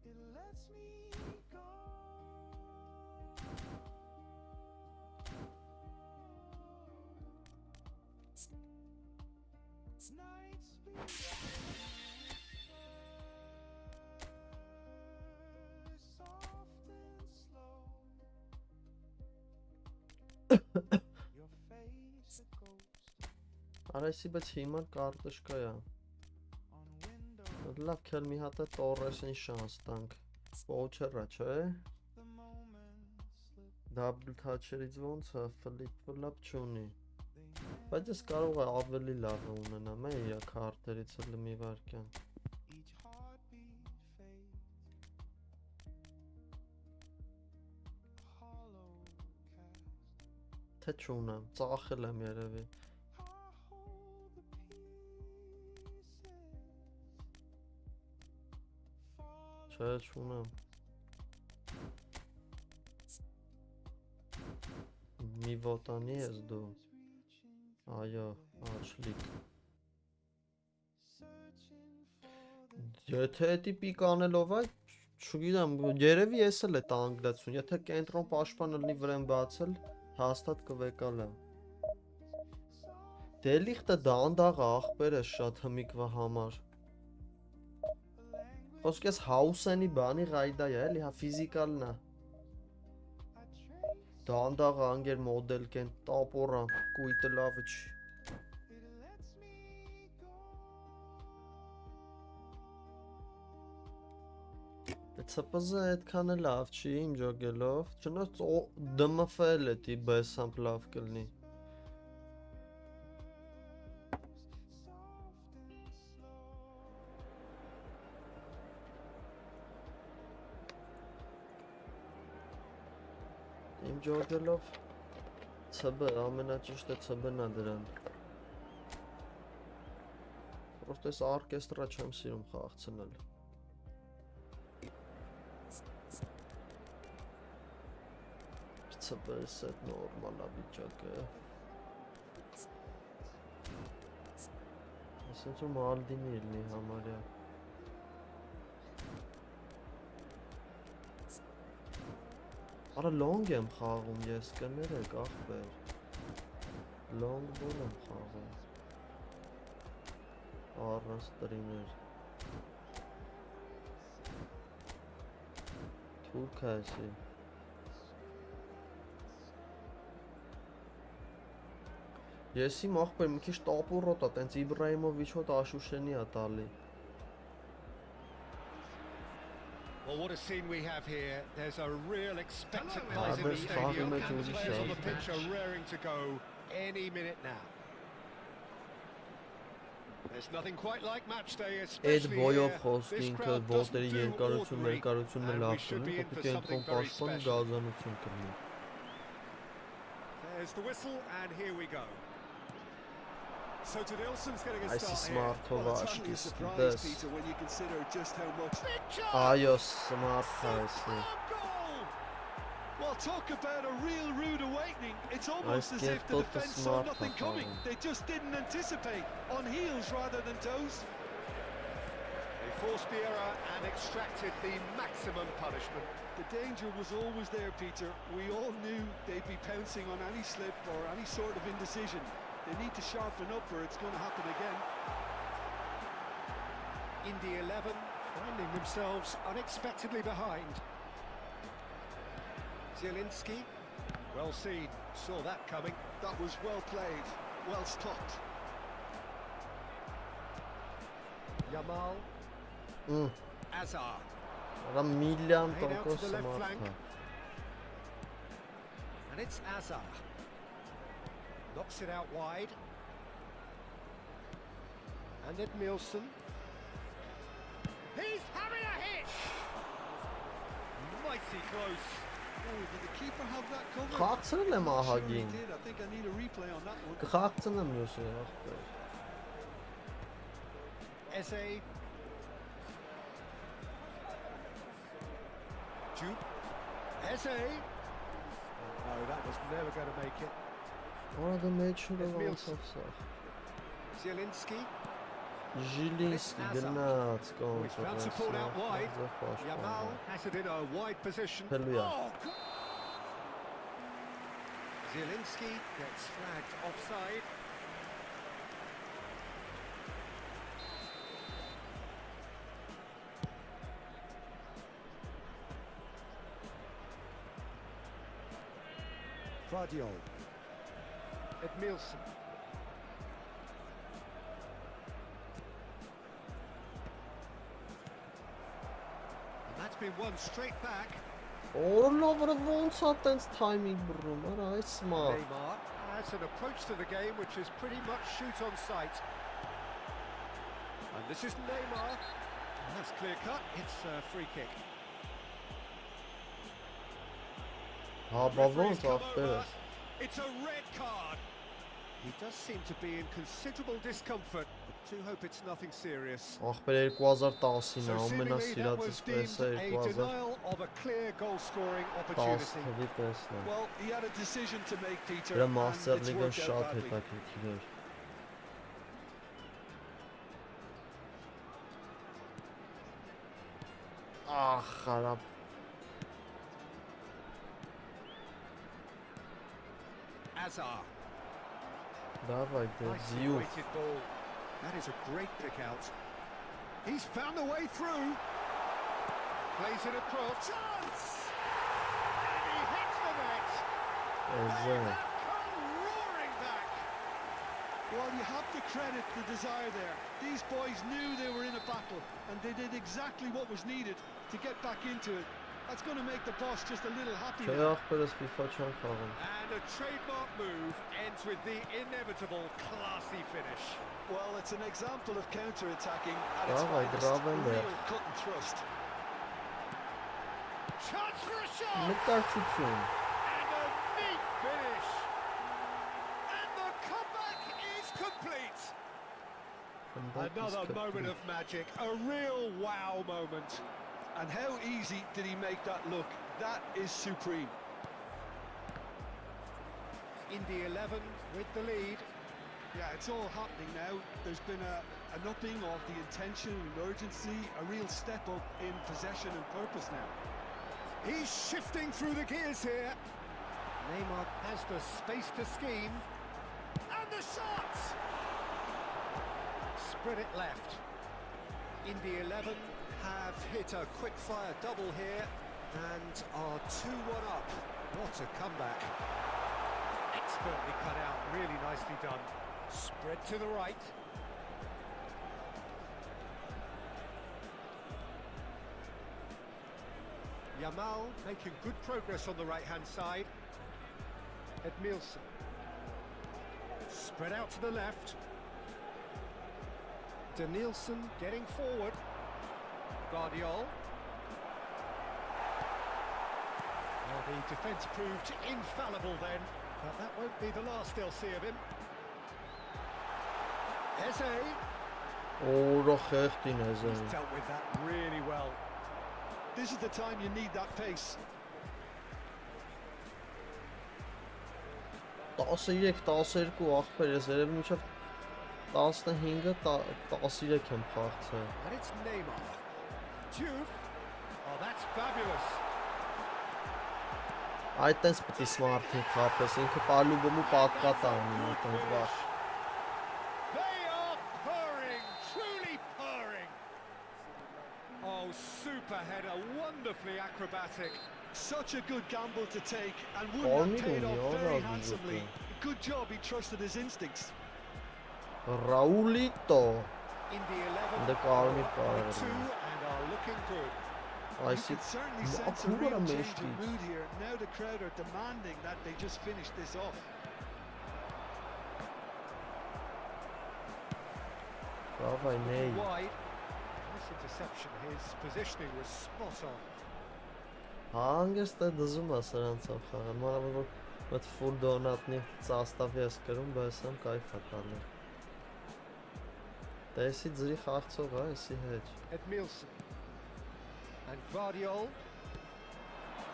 It lets me go. Nights soft and slow. Your face a ghost Արեսի բայց հիմա կարտոշկա է։ on window. Լավ քել մի հատ է Torres-ին շանս տանք։ Պոուչերա, չէ։ The moment slipped. Double touch-երից ոնց է, flip-flop չունի։ They Բայց ես կարող է ավելի լավ ունենամ, իրա քարտերից էլ մի վարքյան։ each heartbeat fades. Hollow cast. Թե չունեմ, ծախել եմ երևի։ I hold the pieces. Fall Չէ, չունեմ։ Մի ոտանի ես դու։ reaching, Այո, աչլիկ։ searching for the Եթե տիպիկ անելով է, չգիտեմ, երևի ես էլ այդ անգլիացուն, եթե կենտրոն պաշտպանը լինի վրան բացել, հաստատ կվեկալա։ Դելիխտը դանդաղ ախպեր է շատ հմիկվա համար։ Խոսք ես Հաուսենի բանի ղայդա է, էլի հա ֆիզիկալն է։ Դանդաղ անգեր մոդել կեն տապորա կույտը լավը չի։ CPZ այդքան էլ լավ չի իմ ջոգելով, չնայած DMF-ը դի բեսամբ լավ կլինի։ Իմ ջոգելով CB ամենաճիշտը CB-ն է դրան։ Պրոստը այս օրկեստրը չեմ սիրում խաղացնել։ CBS այդ նորմալ է վիճակը։ Ասենց ու Մալդինի լինի համարյա։ Արա լոնգ եմ խաղում ես, կներեք ախպեր։ Լոնգ բոլ եմ խաղում։ Առանց տրիներ։ Թուրք է էսի։ Ես իմ ախպեր մի քիչ տապորոտ է, տենց Իբրահիմովիչ հոտ Աշուշենի է տալի։ Well, what a scene we have here. There's a real expectantness in the There's stadium. Fahmy And the players on the Judicial. pitch are raring to go any minute now. There's nothing quite like match day, Այդ especially բոյով here. խոսք This ինքը crowd ոտերի doesn't do երկարությունը, ordinary, երկարությունը and we լավ should կլինի, be in for պետք է something ընտրում very պաշտպան special. գազանություն կլինի։ There's the whistle, and here we go. So Nilsson's getting a Այս start here. Smartova Well, it's hardly a աչքիս surprise, դես։ Peter, when you consider just how much. Այո, smart է էսի։ Goal! Well, talk about a real rude awakening. It's almost as give if the both the defence saw smart nothing coming. performance. They just didn't anticipate. On heels rather than toes. They forced the error and extracted the maximum punishment. The danger was always there, Peter. We all knew they'd be pouncing on any slip or any sort of indecision. They need to sharpen up or it's going to happen again. Indy 11 finding themselves unexpectedly behind. Zielinski, well seen, saw that coming. That was well played, well stopped. Yamal, Մ, Azar, Արա միլիան played out to տոկոս the left smart flank. է։ And it's Azar. Knocks it out wide. And Edmilson. He's having a hit! Mighty close. Oh, did the keeper have that covered? Խաղացրել եմ I'm sure he ահագին։ did. I think I need a replay on that one. Կխաղացնեմ մյուսը ախպեր։ Eze. Jupe. Eze. No, that was never going to make it. Արա դա մեջուրը Edmilson. ոնցով սա։ Zielinski. Ժիլինսկի գնաց Oh, he's found support out wide. Yamal կոնֆերենսիա։ has it in a wide position. Hallelujah. Oh, Zielinski gets flagged offside. Vardiol. Edmilson. And that's been won straight back. Օրլովը ոնց է տենց timing բռնում, արա այս smart։ Neymar has an approach to the game which is pretty much shoot on sight. And this is Neymar. And that's clear cut. It's a free kick. Հա, բա Referee's ոնց come ախպեր over. ես։ It's a red card. He does seem to be in considerable discomfort. I do hope it's nothing serious. Ախպեր 2010-ին So է, seemingly that ամենասիրածս was deemed պեսը a 2010 denial of a clear goal-scoring opportunity. թվի պեսն է։ Well, he had a decision to make, Peter, Դրա and Master it's League-ը worked out շատ badly. հետաքրքիր էր։ Ախ, հարապ։ Azar. Давай, դե Nicely զիու։ weighted ball. That is a great pick out. He's found a way through. Plays it across. Chance! And he hits the net. Էզե։ Come roaring back. Well, you have to credit the desire there. These boys knew they were in a battle, and they did exactly what was needed to get back into it. That's going to make the boss just a little happy Չէ, now. ախպերս FIFA չեմ խաղում։ And a trademark move ends with the inevitable classy finish. Well, it's an example of counter-attacking at its Bravo, finest. bravo, Real Ender. cut and thrust. Chance for a shot! Նկարչություն։ And a neat finish. And the comeback is complete. Another moment of magic, a real wow moment. And how easy did he make that look? That is supreme. Indy 11 with the lead. Yeah, it's all happening now. There's been an upping of the intention and urgency, a real step up in possession and purpose now. He's shifting through the gears here. Neymar has the space to scheme. And the shots! Spread it left. Indy 11 have hit a quick-fire double here and are 2-1 up. What a comeback. Expertly cut out, really nicely done. Spread to the right. Yamal making good progress on the right-hand side. Edmilson. Spread out to the left. Danielson getting forward. Guardiol. Well, the defence proved infallible then, but that won't be the last they'll see of him. Eze. Օրը խեղտին Էզեն։ He's dealt with that really well. This is the time you need that pace. 13-12 ախպեր ես երևի մինչև 15-ը 13 եմ խաղացել։ And it's Neymar. Juve. Oh, that's fabulous. Այդտենց պետք է սմարթին խափես, ինքը պալուբոմու պատկատ անի այդտենց վաղ։ They are purring, truly purring. Oh, super header, wonderfully acrobatic. Such a good gamble to take, and one Corny that paid on the off other very of the handsomely. Zucker. Good job, he trusted his instincts. Raulito, Indy 11 The Corny are Corner. up by 2 and are looking good. I You see. can certainly Ma sense a akura real mesh change in kids. mood here. Now the crowd are demanding that they just finish this off. Bravo, Ney. Wide. Nice interception. His positioning was spot on. Հանգեստ է դզում է սրանցով խաղալ, մանավանդ որ մտ ֆուլ դոնատնի ծաստավի ես կրում, բայց եմ կայֆ է կալներ։ Դա եսի ձրի խաղցող է, եսի հետ։ Edmilson. And Guardiol.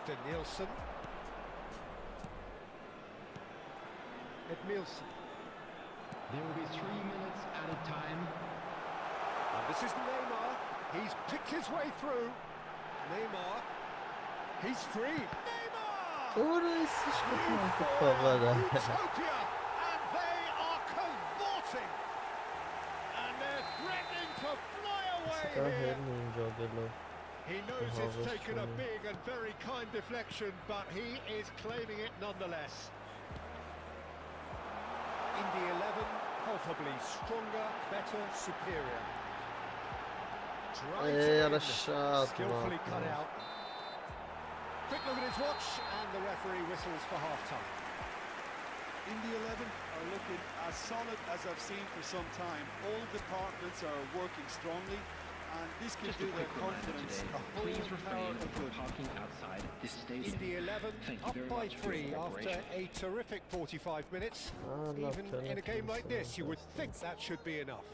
Danielson. Edmilson. There will be 3 minutes at a time. And this is Neymar. He's picked his way through. Neymar. He's free. Neymar! Որը եսի շկպան For կպավար է։ Utopia! And they are cavorting! And they're threatening to fly away Կա here. հերն են ջագելով։ He knows it's Harvest taken a winning. big and very kind deflection, but he is claiming it nonetheless. Indy 11, palpably stronger, better, superior. Drives it What a in, shot, skillfully Mark, cut man. out. Quick look at his watch, and the referee whistles for half-time. Indy 11 are looking as solid as I've seen for some time. All departments are working strongly, and this can Just a do their quick reminder confidence today, a whole please power refrain of from good. parking outside this stadium. Indy 11 Thank you up very by much for 3 your after cooperation. a terrific 45 minutes. Ah, love Even in a game like this, you would think that should be enough.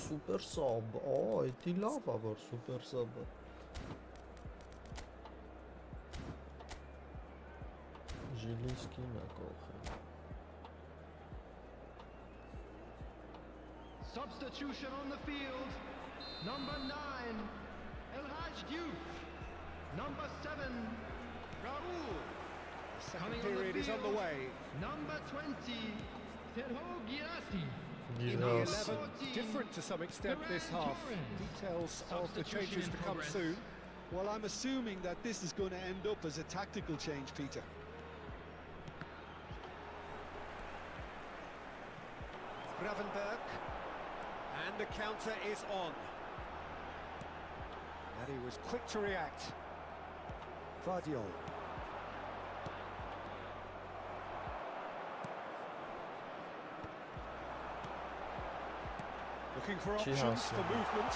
Super sub, էդի լավ է որ super sub-ը։ Ժիլինսկին է կողել։ Substitution on the field. Number 9, El Haj Diouf. Number 7, Raul. Second Coming period is on the field, way. Number 20, Sergio Girassi. Indy Գիրաս։ 11 different to some extent this half. Details of the changes to come soon. Well, I'm assuming that this is going to end up as a tactical change, Peter. Gravenberg. And the counter is on. And he was quick to react. Vardiol. Looking for options Chihasa. for movement.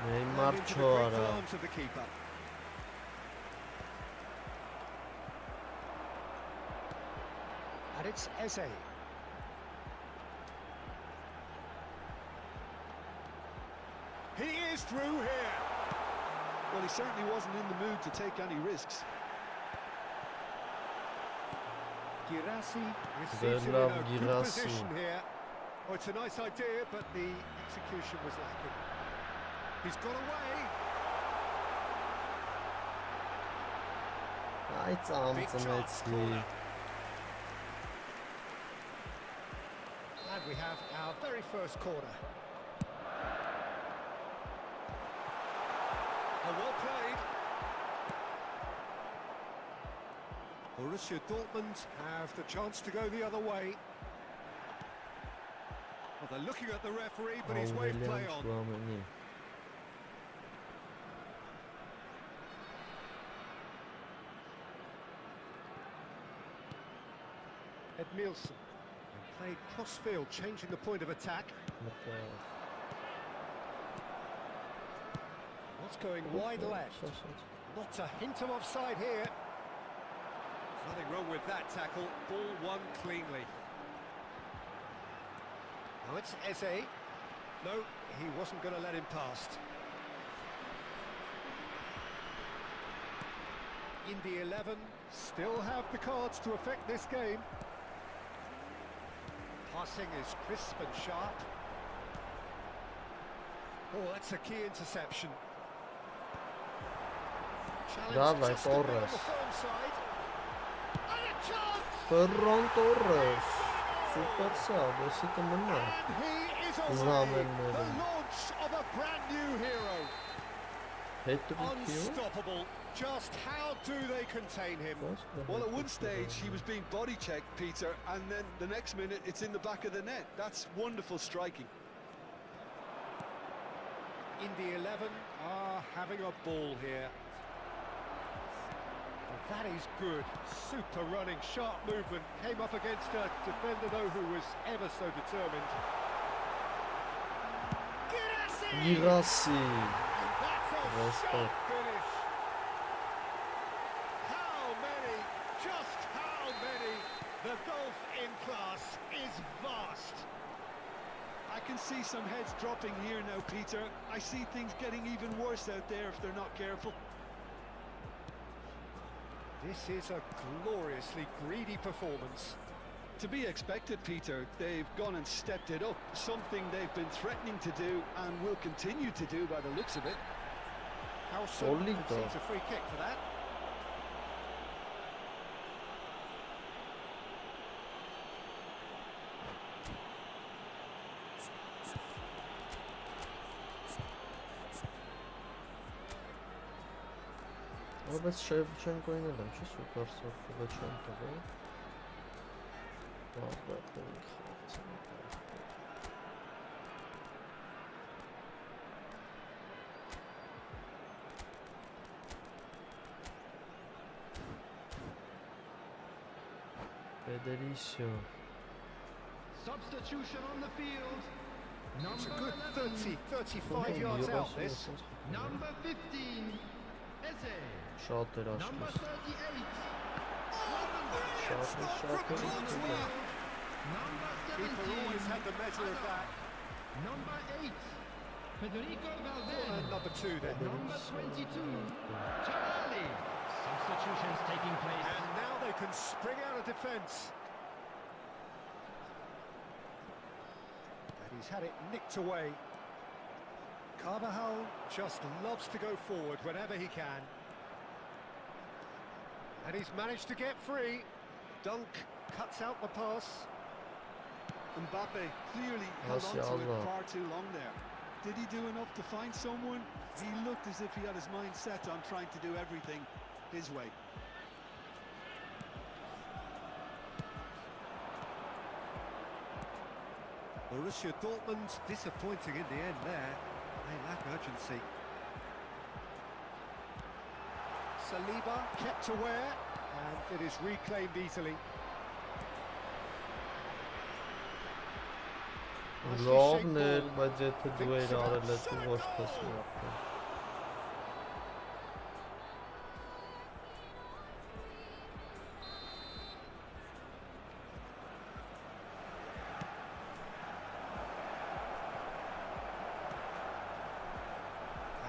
Neymar And into the čo great ará. arms of the keeper. And it's Eze. He is through here. Well, he certainly wasn't in the mood to take any risks. Girassi receives it in love a good Girassi. position here. Oh, it's a nice idea, but the execution was lacking. He's got away. Այ ծամծմեցի։ And we have our very first corner. Oh, well played. Borussia Dortmund have the chance to go the other way. Well, they're looking at the referee, but he's waved play Williams on. Chouameni. Ed Nielsen played cross-field, changing the point of attack. What's going wide left? Not a hint of offside here. Nothing wrong with that tackle. Ball won cleanly. Now it's Eze. No, he wasn't going to let him past. In the 11, still have the cards to affect this game. Passing is crisp and sharp. Oh, that's a key interception. Challenge Давай, just a bit on Torres. the firm side. And a chance! Ferran Torres. Super sub, եսի կմնա։ And he is away. Znamenleri. The launch of a brand new hero. Հետրիկի։ Unstoppable. Just how do they contain him? Well, at one stage he was being body checked, Peter, and then the next minute it's in the back of the net. That's wonderful striking. In the 11 are having a ball here. Well, that is good. Super running, sharp movement. Came up against a defender, though, who was ever so determined. Girassi. And that's a Respect. sharp finish. How many? Just how many? The golf in class is vast. I can see some heads dropping here now, Peter. I see things getting even worse out there if they're not careful. This is a gloriously greedy performance. To be expected, Peter. They've gone and stepped it up, something they've been threatening to do and will continue to do by the looks of it. How soon Solid, receives though. a free kick for that? Բայց Շևչենկոին էլ եմ, չի սուպեր սովը չեմ տվել։ Բաղբաղբենք խաղացան։ Federicio. Substitution on the field. It's a Number good 11, 35 yards out this. number 15, Eze. Շատ էր Number աշկես։ 38, Շատ էր։ number Keeper always 17, had the measure of that. number 8, Federico And Valverde. number 2 then. Number 22, Tonali. Substitutions taking place. And now they can spring out of defence. And he's had it nicked away. Carvajal just loves to go forward whenever he can. And he's managed to get free. Dunk cuts out the pass. Mbappe clearly held on to it Allah. far too long there. Did he do enough to find someone? He looked as if he had his mind set on trying to do everything his way. Borussia Dortmund disappointing in the end there. They lack urgency. Saliba kept aware, and it is reclaimed easily. Nicely shaped Լավն էր, ball. բայց եթե դու Thinks էր about արել այդ shot ոչ and պես goal. մարտը։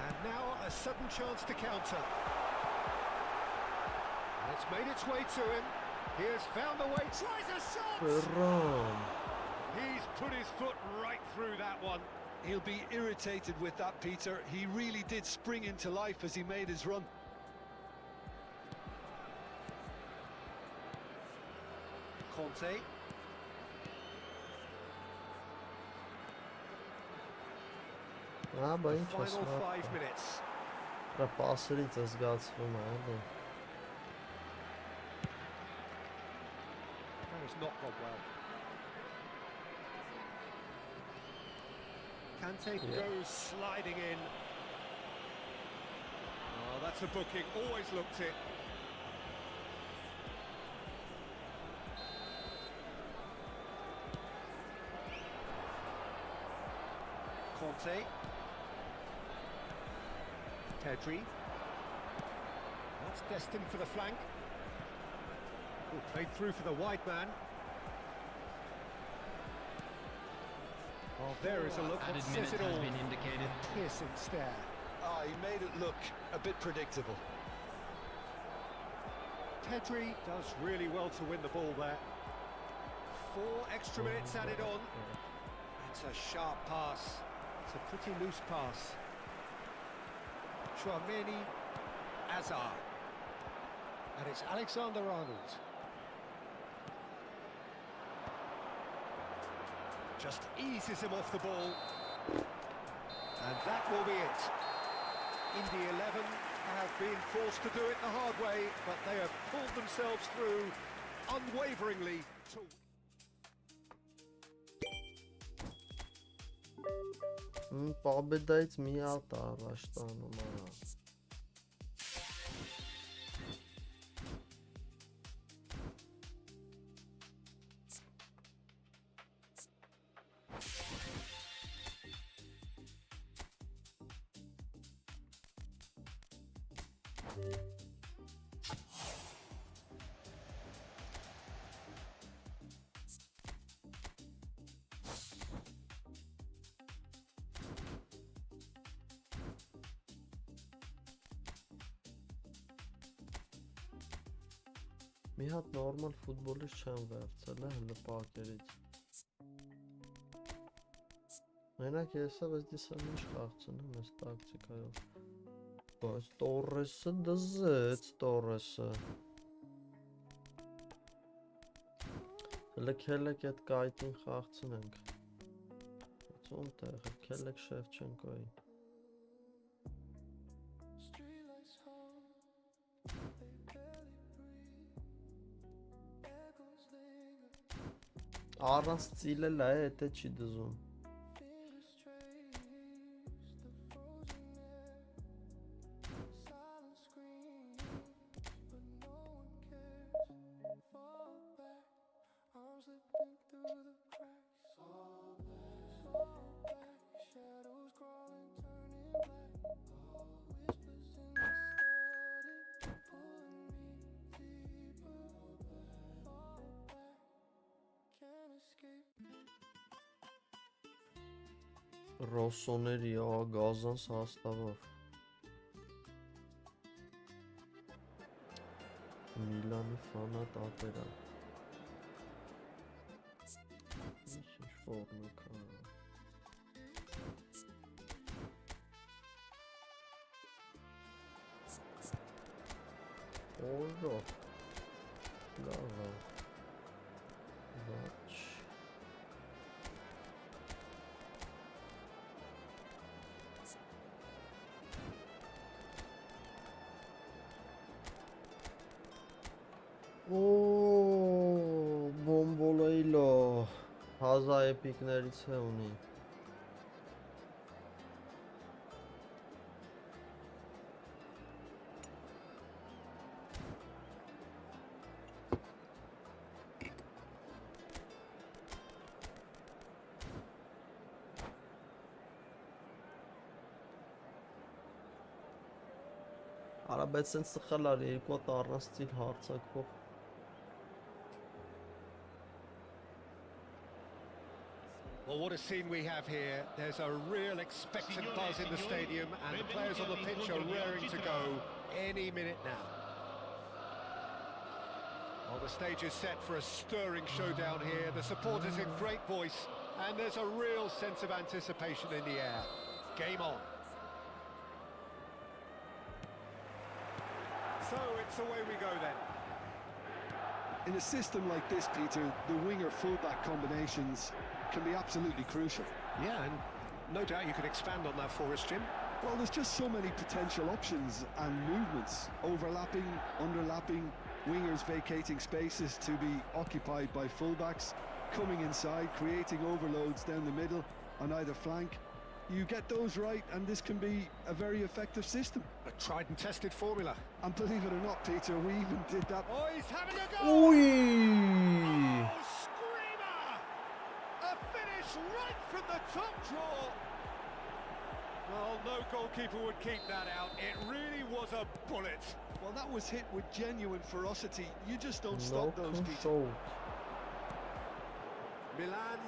And now a sudden chance to counter. And it's made its way to him. He has found the way, tries a shot! Ֆերան։ He's put his foot right through that one. He'll be irritated with that, Peter. He really did spring into life as he made his run. Conte. Աբա The ինչ ես final 5 մարտը։ minutes. Դրա պասերից է զգացվում է, էլի։ That has not gone well. Kante goes sliding in. Oh, that's a booking. Always looked it. Conte. Pedri. That's destined for the flank. Oh, played through for the wide man. Oh, there is a look that Added says minute it has all. been indicated. Piercing stare. Ah, he made it look a bit predictable. Pedri does really well to win the ball there. 4 extra minutes added on. It's a sharp pass. It's a pretty loose pass. Chouameni, Azar. And it's Alexander-Arnold. Just eases him off the ball. And that will be it. Indy 11 have been forced to do it the hard way, but they have pulled themselves through unwaveringly to... Պաբեդայից մի հատ առաջ տանում է։ Մի հատ նորմալ ֆուտբոլից չեմ վերցել, հələ պակերից։ Մենակ եսավ ես դիսան ինչ խաղցնում ես տակտիկայով։ Բայց Տորեսը դզեց, Տորեսը։ Հələ քելեք այդ կայտին խաղցնենք։ Ո՞ւմ տեղը, քելեք Շևչենկոյի։ Streetlights home, they barely breathe. Echoes linger, Առանց ծիլել է, եթե չի դզում։ fingers trace the frozen air. Silence screams, but no one cares. Fall back, I'm slipping through the cracks. Fall back, shadows crawling, turning black. Whispers in the static, pulling me deeper. Fall back, can't escape. Ռոսոների գազանց հաստավով։ Միլանի ֆանատ ատերա։ Ինչ ֆորմիկա։ Օրո։ Լավ է։ Ոչ։ Գազա էպիկներից է ունի։ Արա բայց սենց սխալ արի երկու հատ առանց ստիլ հարցակվող։ Well, what a scene we have here. There's a real expectant buzz in the stadium, and the players on the pitch are raring to go any minute now. Well, the stage is set for a stirring showdown here. The supporters in great voice, and there's a real sense of anticipation in the air. Game on. So it's away we go then. In a system like this, Peter, the winger-fullback combinations can be absolutely crucial. Yeah, and no doubt you could expand on that for us, Jim. Well, there's just so many potential options and movements. Overlapping, underlapping, wingers vacating spaces to be occupied by fullbacks, coming inside, creating overloads down the middle on either flank. You get those right, and this can be a very effective system. A tried and tested formula. And believe it or not, Peter, we even did that. Oh, he's having a go! Ui! Oh, screamer! A finish right from the top draw. Well, no goalkeeper would keep that out. It really was a bullet. Well, that was hit with genuine ferocity. You just don't No stop those, Peter. control. Milan.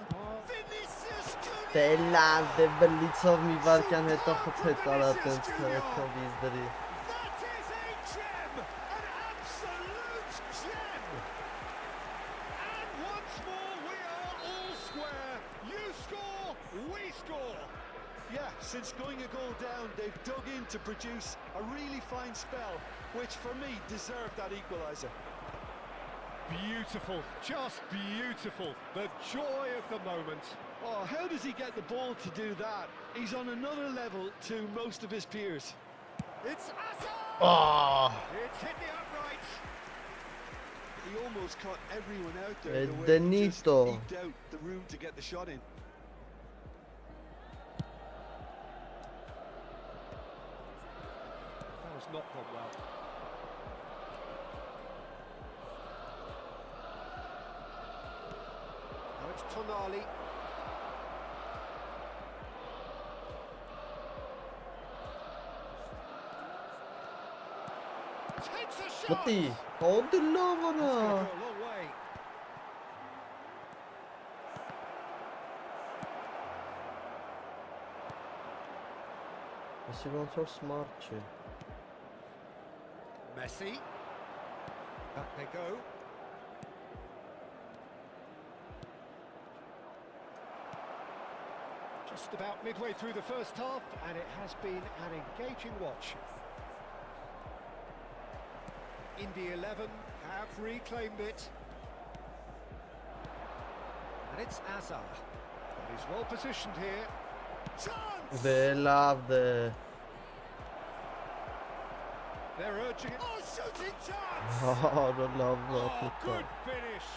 Vinicius Junior! Դելան դեբլիցով մի վարկյան հետո խփեց արա տենց քրեթով իզդրի։ That is a gem! An absolute gem! And once more, we are all square. You score, we score. Yeah, since going a goal down, they've dug in to produce a really fine spell, which for me deserved that equaliser. Beautiful, just beautiful. The joy of the moment. Oh, how does he get the ball to do that? He's on another level to most of his peers. It's Hazard! Ah! It's hit the uprights. He almost caught everyone out there. The way he just Denito. eked out the room to get the shot in. That has not gone well. Now it's Tonali. Takes a shot. Մտի, հոդի լավ It's արա։ gonna go a long way. Այսի ոնց որ smart չի։ Messi. Back they go. Just about midway through the first half, and it has been an engaging watch. Indy 11 have reclaimed it. And it's Hazard. But he's well positioned here. Chance! Դե լավ դե։ They're urging it. Oh, shooting chance! Արա լավ Oh, լավ good finish.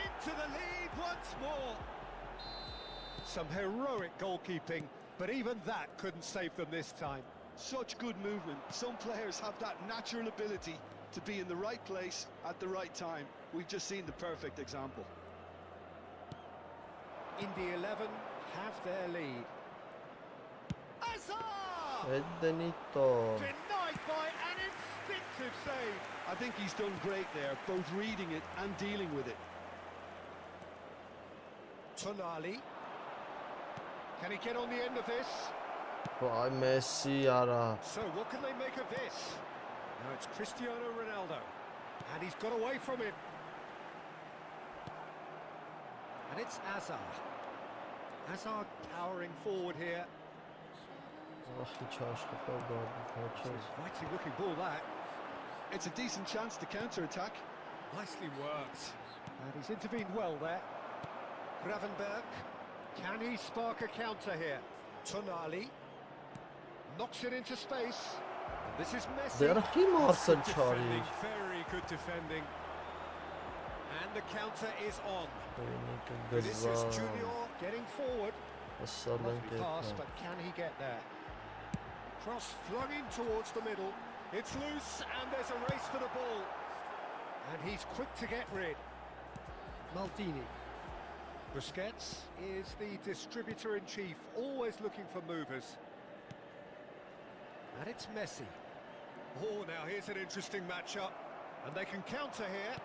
Into the lead once more. Some heroic goalkeeping, but even that couldn't save them this time. Such good movement. Some players have that natural ability to be in the right place at the right time. We've just seen the perfect example. Indy 11 have their lead. Hazard! Էդենիտո։ Denied by an instinctive save. I think he's done great there, both reading it and dealing with it. Tonali. Can he get on the end of this? Վայ Մեսսի արա։ So what can they make of this? Now it's Cristiano Ronaldo. And he's got away from him. And it's Hazard. Hazard powering forward here. Ախի չաշխատավ դարձած։ Mighty looking ball that. It's a decent chance to counter-attack. Nicely worked. And he's intervened well there. Gravenberg. Can he spark a counter here? Tonali. Knocks it into space. And this is Messi. Դեռ խի մարսել Good չարի։ defending, very good defending. And the counter is on. Ինքը Vinicius գզա Junior getting forward. ասալ են Lovely pass, կերպա but can he get there? Cross flung in towards the middle. It's loose, and there's a race for the ball. And he's quick to get rid. Maldini. Busquets is the distributor-in-chief, always looking for movers. And it's Messi. Oh, now here's an interesting matchup. And they can counter here.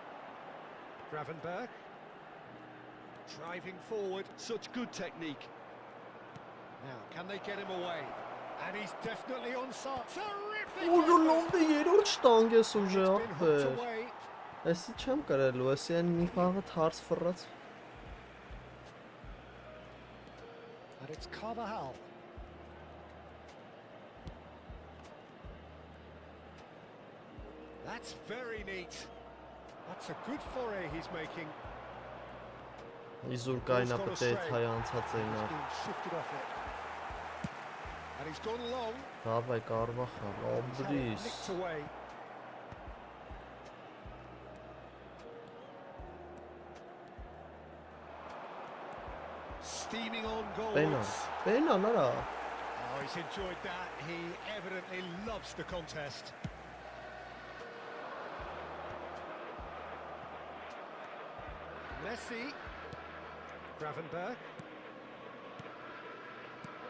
Gravenberg. Driving forward. Such good technique. Now, can they get him away? And he's definitely onside. Terrific! Ու effort! լոնդը երրորդ շտանգ ես ուժը It's been hooked ախպեր away. Էսի չեմ կարելու, էսի են մի խաղը թարս ֆռած And it's Carvajal. That's very neat. That's a good foray he's making. Իզուր կայնա պետք է հայ անցած He's էնա been shifted off it. And he's gone long. Դավայ Կարվախալ, He's had it օբրիս nicked away. Steaming on Պենալ, goals. պենալ արա Oh, he's enjoyed that. He evidently loves the contest. Messi. Gravenberg.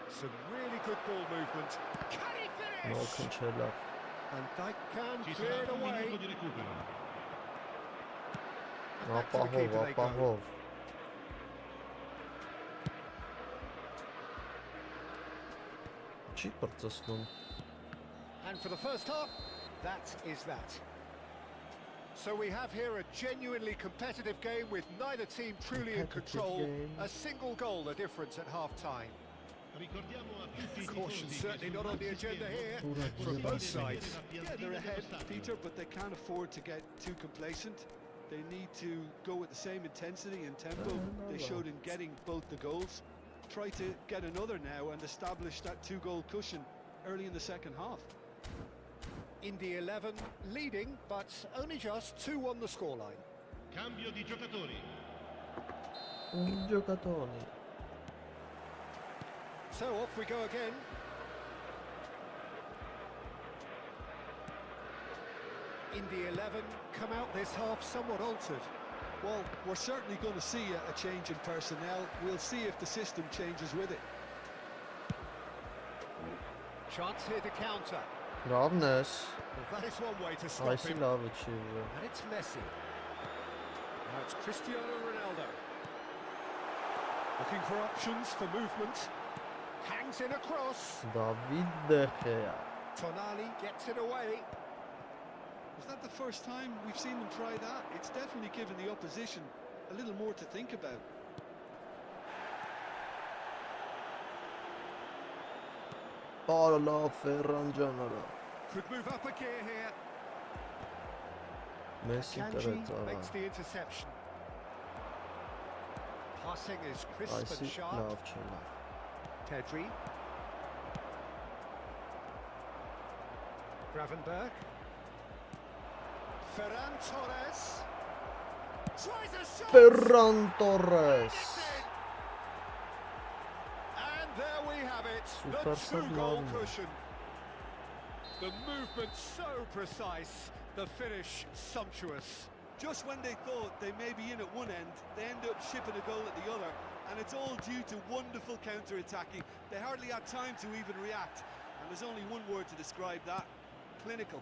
Some really good ball movement. Can he Նո finish? քնչելա And they can Ci clear sarà it un away. minuto di recupero. And back to the Ապահով, keeper they go. ապահով Չի պրծսնում And for the first half, that is that. So we have here a genuinely competitive game with neither team truly in Competitive control. game. A single goal the difference at half-time. Ricordiamo a tutti i Caution tifosi certainly che not sul on the agenda schermo here from both sides. Yeah, they're ahead, Peter, but they can't afford to get too complacent. They need to go with the same intensity and tempo they showed in getting both the goals. Try to get another now and establish that two-goal cushion early in the second half. In the 11, leading, but only just 2 on the scoreline. Cambio di giocatori. Գյոկատոնի So off we go again. In the 11, come out this half somewhat altered. Well, we're certainly going to see a change in personnel. We'll see if the system changes with it. Chance here to counter. Լավն ես Well, that is one way to stop Այսի him. լավը չի ուժը And it's Messi. Now it's Cristiano Ronaldo. Looking for options for movement. Hangs in a cross. Դավիթ Դեխեա Tonali gets it away. Is that the first time we've seen them try that? It's definitely given the opposition a little more to think about. Արը լավ Ֆերրան ջան արա Could move up a gear here. Մեսի Kanji տրեց makes արա the interception. Passing is crisp Այսի and sharp. լավ չի լավ Pedri. Gravenberg. Ferran Torres. Tries a shot. Ֆերրան Տորես And there we have it. The Super two-goal Sablon. cushion. The movement so precise. The finish sumptuous. Just when they thought they may be in at one end, they end up shipping a goal at the other, and it's all due to wonderful counter-attacking. They hardly had time to even react, and there's only one word to describe that: clinical.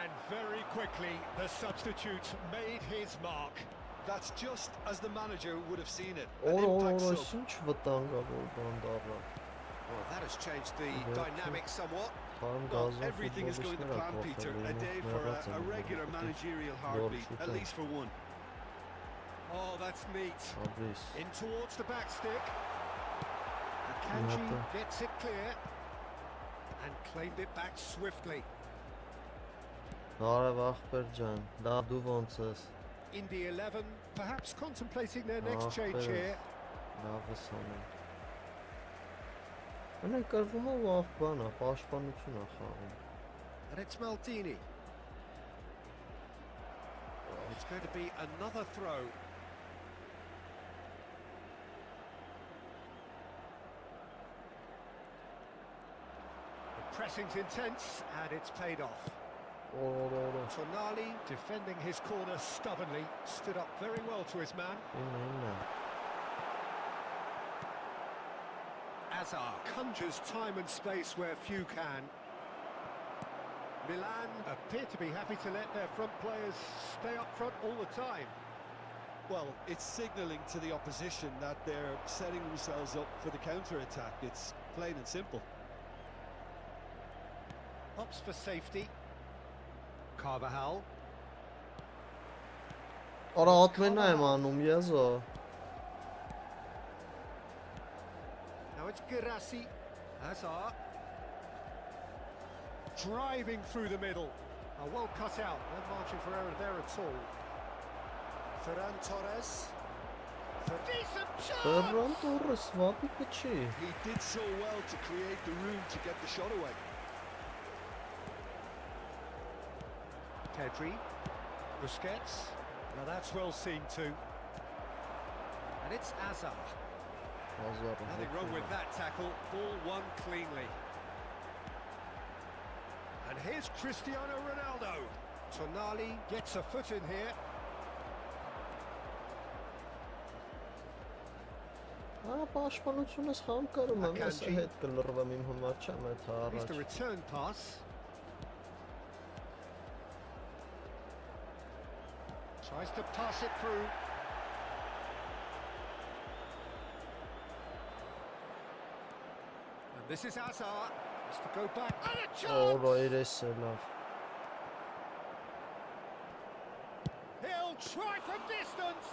And very quickly, the substitute made his mark. That's just as the manager would have seen it. Օր An օր impact օր sub. ինչ վտանգավոր բան դառա Well, that has changed the Yeah, dynamic somewhat. Թարմ Well, գազով everything is going to plan, Peter. A day for a regular managerial heartbeat, at least for one. Oh, that's neat. Աբրիս In towards the back stick. And Kanji Yeah. gets it clear. And claimed it back swiftly. Արև ախպեր ջան դա դու ոնց ես In the 11, perhaps contemplating their next Ah, change fair. here. Լավ ես անում Անա կրվում է լավ բան է պաշտպանություն է խաղում And it's Maldini. It's going to be another throw. The pressing's intense, and it's paid off. Tonali, defending his corner stubbornly, stood up very well to his man. Azar conjures time and space where few can. Milan appear to be happy to let their front players stay up front all the time. Well, it's signalling to the opposition that they're setting themselves up for the counter-attack. It's plain and simple. Opts for safety. Carvajal. Արա ատմենա եմ անում, եզա։ Now it's Girassi. Hazard. Driving through the middle. Well cut out. No margin for error there at all. Ferran Torres. Decent Ferran chance! Torres, վատի կչի։ He did so well to create the room to get the shot away. Pedri. Busquets. Now that's well seen too. And it's Azar. Nothing wrong with that tackle. Ball won cleanly. And here's Cristiano Ronaldo. Tonali gets a foot in here. Պաշտպանությունս խանգարում եմ, ես հետ կլռվեմ իմ համար չեմ այդ Here's the առաջ։ return pass. Tries to pass it through. And this is Hazard. Has to go back. And a chance! Օրայրես է լավ։ He'll try from distance.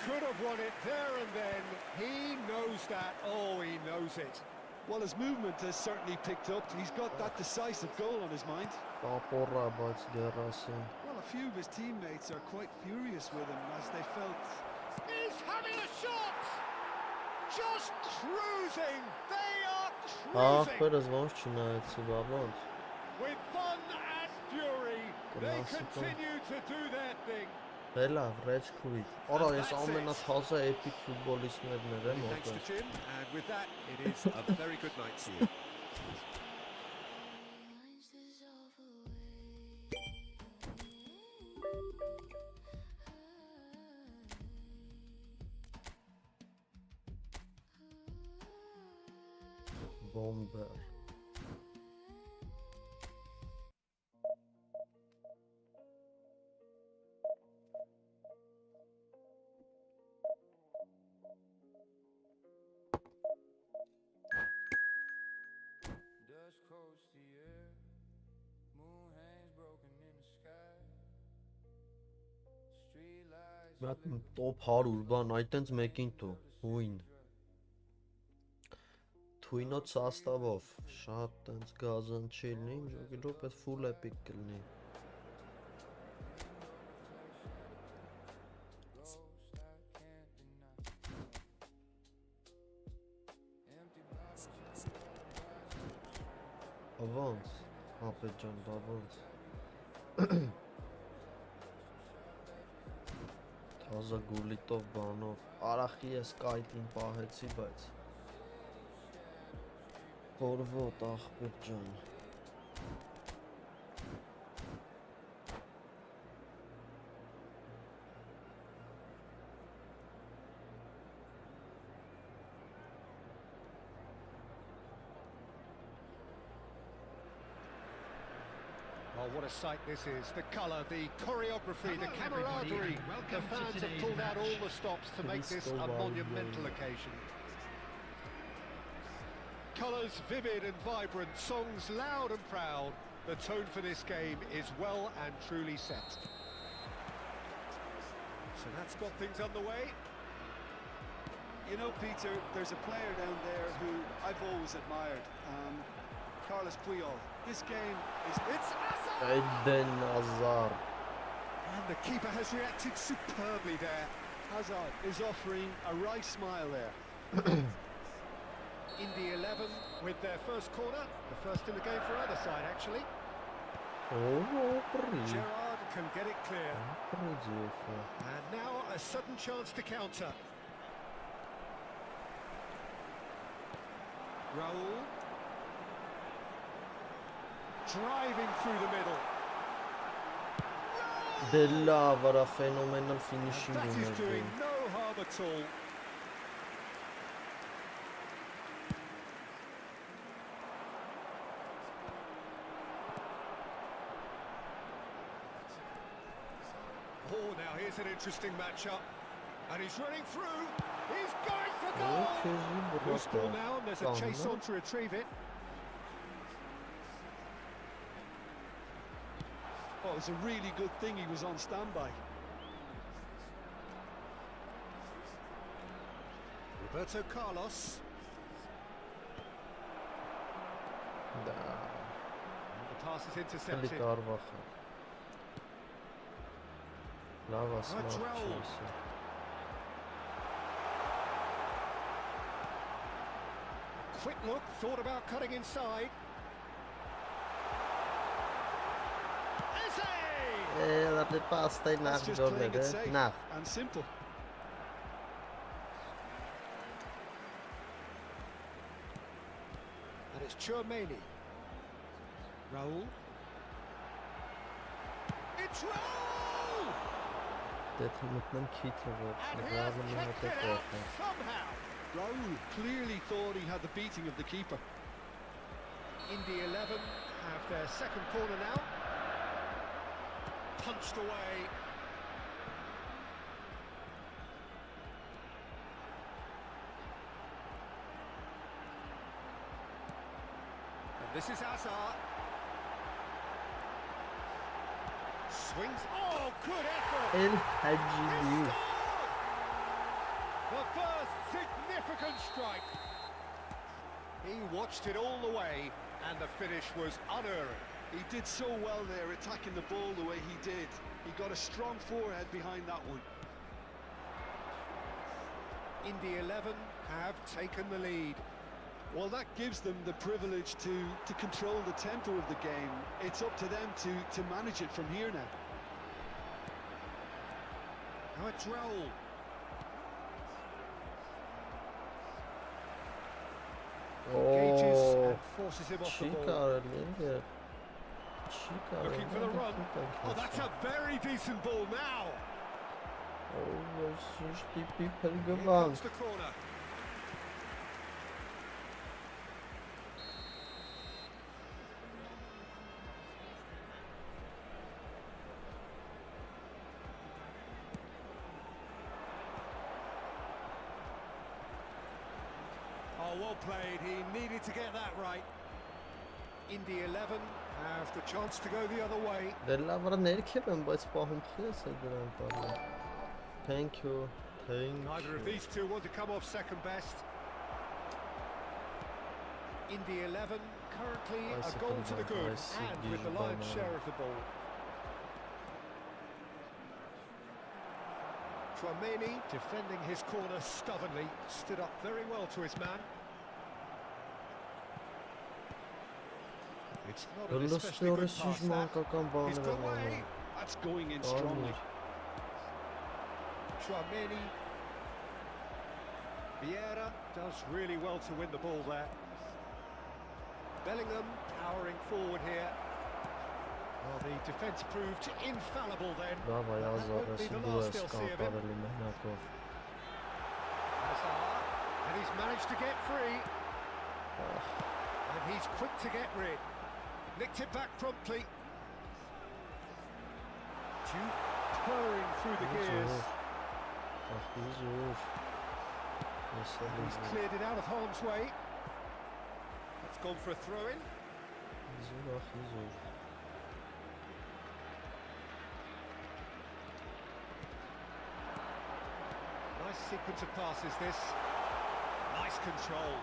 Could have won it there and then. He knows that. Oh, he knows it. Well, his movement has certainly picked up. He's got that decisive goal on his mind. Ապորա բայց դերասին։ Well, a few of his teammates are quite furious with him as they felt. He's having a shot. Just cruising. They are cruising. Ախպերս ոնց չնայեցի, բաբանց։ With fun and fury, they continue to do their thing. Լավ, ռեջ քուիտ։ Արա, ես ամենաթազա էպիկ ֆուտբոլիստներն եմ Thanks ոտը։ to Jim, and with that, it is a very good night to you. Lines dissolve away. Բոմբեր։ Dust coats the air, moon hangs broken in the sky. Street lights Մատ top 100 բան, այտենց մեկին տու, հույն։ Թույնոց սաստավով, շատ տենց գազան չի լինի, ժոգիլով էս full epic կլինի։ Բավանց, ապետ ջան, բավանց։ Թազա գուլիտով բանով, արախի ես կայտին պահեցի, բայց Որվոտ ախպետ ջան։ Oh, what a sight this is. The colour, the choreography, the Hello, camaraderie. everybody, and The welcome to fans have today's pulled out match. all the stops to make this a Crystal monumental Ball. occasion. Colours vivid and vibrant, songs loud and proud. The tone for this game is well and truly set. So that's got things underway. You know, Peter, there's a player down there who I've always admired, Carlos Puyol. This game is... It's Hazard! Այդեն Ազար։ And the keeper has reacted superbly there. Hazard is offering a wry smile there. In the 11 with their first corner. The first in the game for either side, actually. Ո՞վ ապրի։ Gerrard can get it clear. Պրիձիեֆը։ And now a sudden chance to counter. Raul. Driving through the middle. Դե լավ, արա ֆենոմենալ And ֆինիշինգ that is ուներ։ doing no harm at all. Oh, now here's an interesting matchup. And he's running through. He's going for goal. Loose ball now, and there's a chase on to retrieve it. Oh, it's a really good thing he was on standby. Roberto Carlos. Դա And the pass is էլի intercepted. կարվախ է։ Լավ ասում That's եմ Raul. չեսը։ Quick look, thought about cutting inside. Eze! Դա դե պաստայ That's նավ just playing it գորներ safe է։ Նավ։ and simple. And it's Chouameni. Raul. It's Raul! Դե թե մտնեմ քիթը որ And he has ռավը kept մոտը it out կողմ։ somehow. Raul clearly thought he had the beating of the keeper. Indy 11 have their second corner now. Punched away. And this is Hazard. Swings. Oh, good effort. Էլ He հաջիլի։ scored! The first significant strike. He watched it all the way, and the finish was unerring. He did so well there, attacking the ball the way he did. He got a strong forehead behind that one. Indy 11 have taken the lead. Well, that gives them the privilege to control the tempo of the game. It's up to them to manage it from here now. Now it's Raul. Engages Օ, and forces him off the չի ball. կարելի ինքը։ Չի կարելի։ Looking for the run. Oh, that's a very decent ball now. Ո, շիշտի Here պիպել comes գվան։ the corner. Oh, well played. He needed to get that right. Indy 11 have the chance to go the other way. Դե լավ արա ներքև եմ, բայց պահում քիես է դրան տալու։ Thank you. Thank Neither of you։ these two want to come off second best. Indy 11 currently I a see goal to the Conrad, I good see and with the Gijban lion's now. share of the ball. Chouameni, defending his corner stubbornly, stood up very well to his man. It's not an especially good Լստորը pass շիշ that. մանկական He's բաներ got եմ way. անում։ That's going in strongly. Chouameni. Vieira does really well to win the ball there. Bellingham powering forward here. Well, the defence proved infallible then. Լավ այ That Ազարը won't be the դու last ես they'll see of him. կապարելի մենակով։ Hazard, and he's managed to get free. And he's quick to get rid. Nicked it back promptly. Duke purring through the gears. Ախիզուր։ He's cleared it out of harm's way. That's gone for a throw-in. Ախիզուր։ Nice sequence of passes this. Nice control.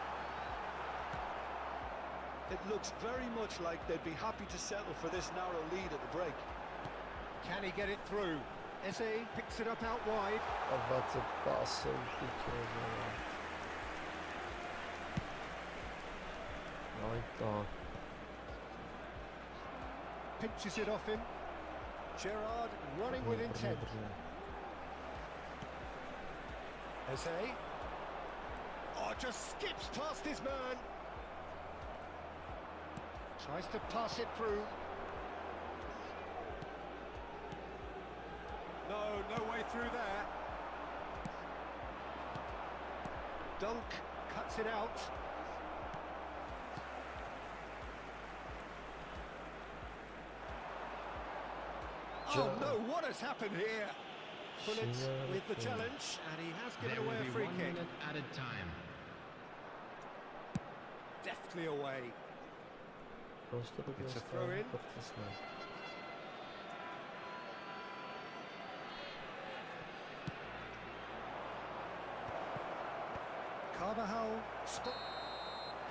It looks very much like they'd be happy to settle for this narrow lead at the break. Can he get it through? Eze picks it up out wide. Աբացը պասը պիքերը։ Այ տա։ Pinches it off him. Gerrard running with intent. Eze. Oh, just skips past his man. Tries to pass it through. No way through there. Dunk cuts it out. Oh no, what has happened here? Bullets with the challenge, and he has given There will away be a free 1 kick. minute added time. Deftly away. Просто It's a throw in. Carvajal, stop.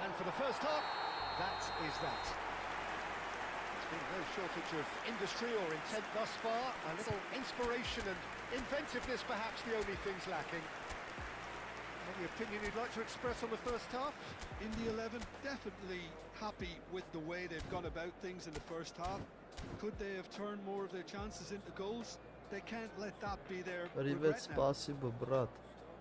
And for the first half, that is that. There's been no shortage of industry or intent thus far. A little inspiration and inventiveness, perhaps the only things lacking. Any opinion you'd like to express on the first half? In the 11, definitely happy with the way they've gone about things in the first half. Could they have turned more of their chances into goals? They can't let that be their Привет, regret now. спасибо, брат.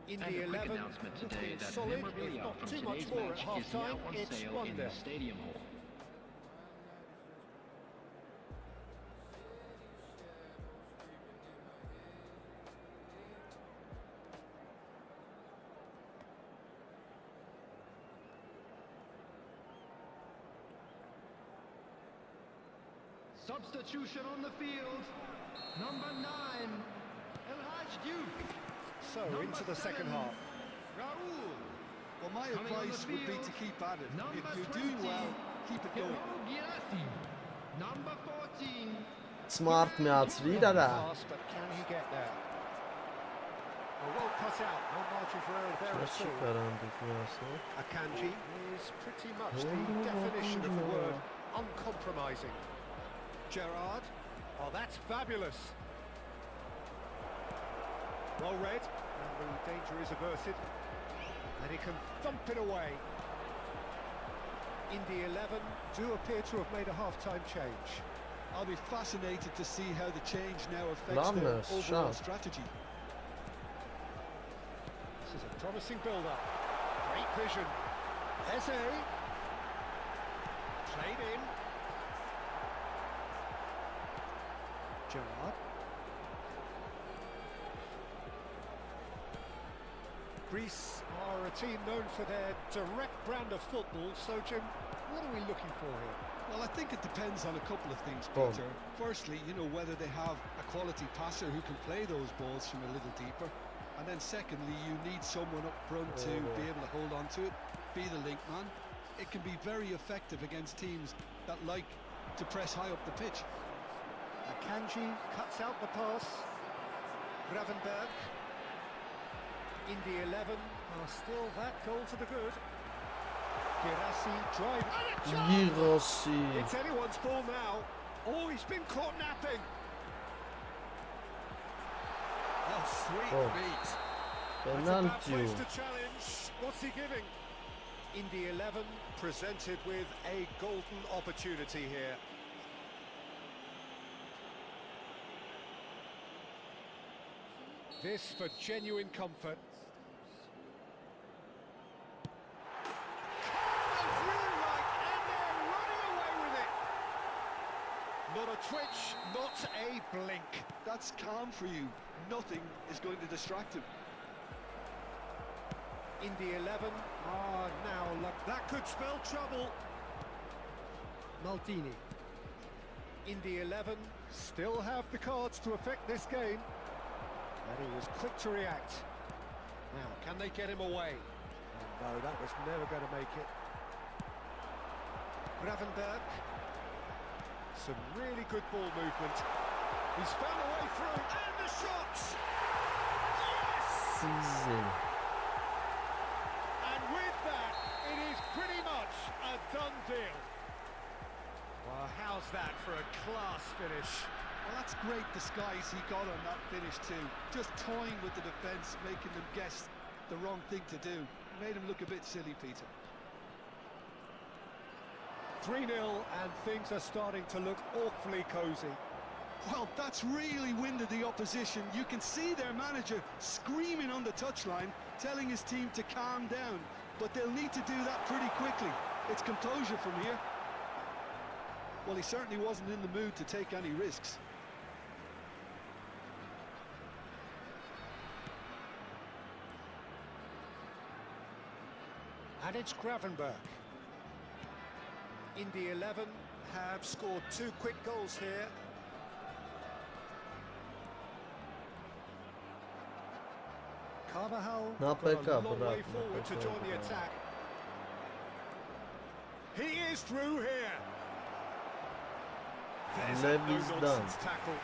In And the a quick 11, announcement today looking that solid, if memorabilia not from too much today's more at match is now half-time. on It's sale 1-0. in the stadium hall. Substitution on the field. Number 9, El Haj Duke. So, into the second half. Raul. Well, my Coming on advice the would be field, to keep at it. number If you're doing 20, well, keep it going. Girassi. Number 14. Smart միացրի իրարա։ Pass, but can he get there? Well cut out, no margin for error there at Չի all. կարան դուք միացնի։ Akanji is pretty much the definition of the word uncompromising. Gerrard, oh that's fabulous. Well read, and the danger is averted. And he can thump it away. In the 11 do appear to have made a half-time change. I'll be fascinated to see how the change now affects their Numbness, overall sharp. strategy. This is a promising build-up. Great vision. Eze. Played in. Gerrard. Greece are a team known for their direct brand of football, so Jim, what are we looking for here? Well, I think it depends on a couple of things, Boom. Peter. Firstly, whether they have a quality passer who can play those balls from a little deeper. And then secondly, you need someone up front to be able to hold on to it, be the link man. It can be very effective against teams that like to press high up the pitch. Akanji cuts out the pass. Gravenberg. In the 11 are still that goal to the good. Girassi drive. And a chance! Girassi. It's anyone's ball now. Oh, he's been caught napping. Oh, sweet feet. That's a bad Penalty. place to challenge. What's he giving? In the 11, presented with a golden opportunity here. This for genuine comfort. Carves really right, and they're running away with it. Not a twitch, not a blink. That's calm for you. Nothing is going to distract him. In the 11, now look, that could spell trouble. Maldini. In the 11, still have the cards to affect this game. And he was quick to react. Now, can they get him away? Oh, no, that was never going to make it. Gravenberg. Some really good ball movement. He's found a way through, and the shot! Yes! Season. And with that, it is pretty much a done deal. Well, how's that for a class finish? Well, that's great disguise he got on that finish too. Just toying with the defence, making them guess the wrong thing to do. Made him look a bit silly, Peter. 3-0, and things are starting to look awfully cosy. Well, that's really winded the opposition. You can see their manager screaming on the touchline, telling his team to calm down. But they'll need to do that pretty quickly. It's composure from here. Well, he certainly wasn't in the mood to take any risks. And it's Gravenberg. Indy 11 have scored 2 quick goals here. Carvajal Not got back a up, long but way up, forward not to back join up, the yeah. attack. He is through here. There's that Levy's done. no-nonsense tackle.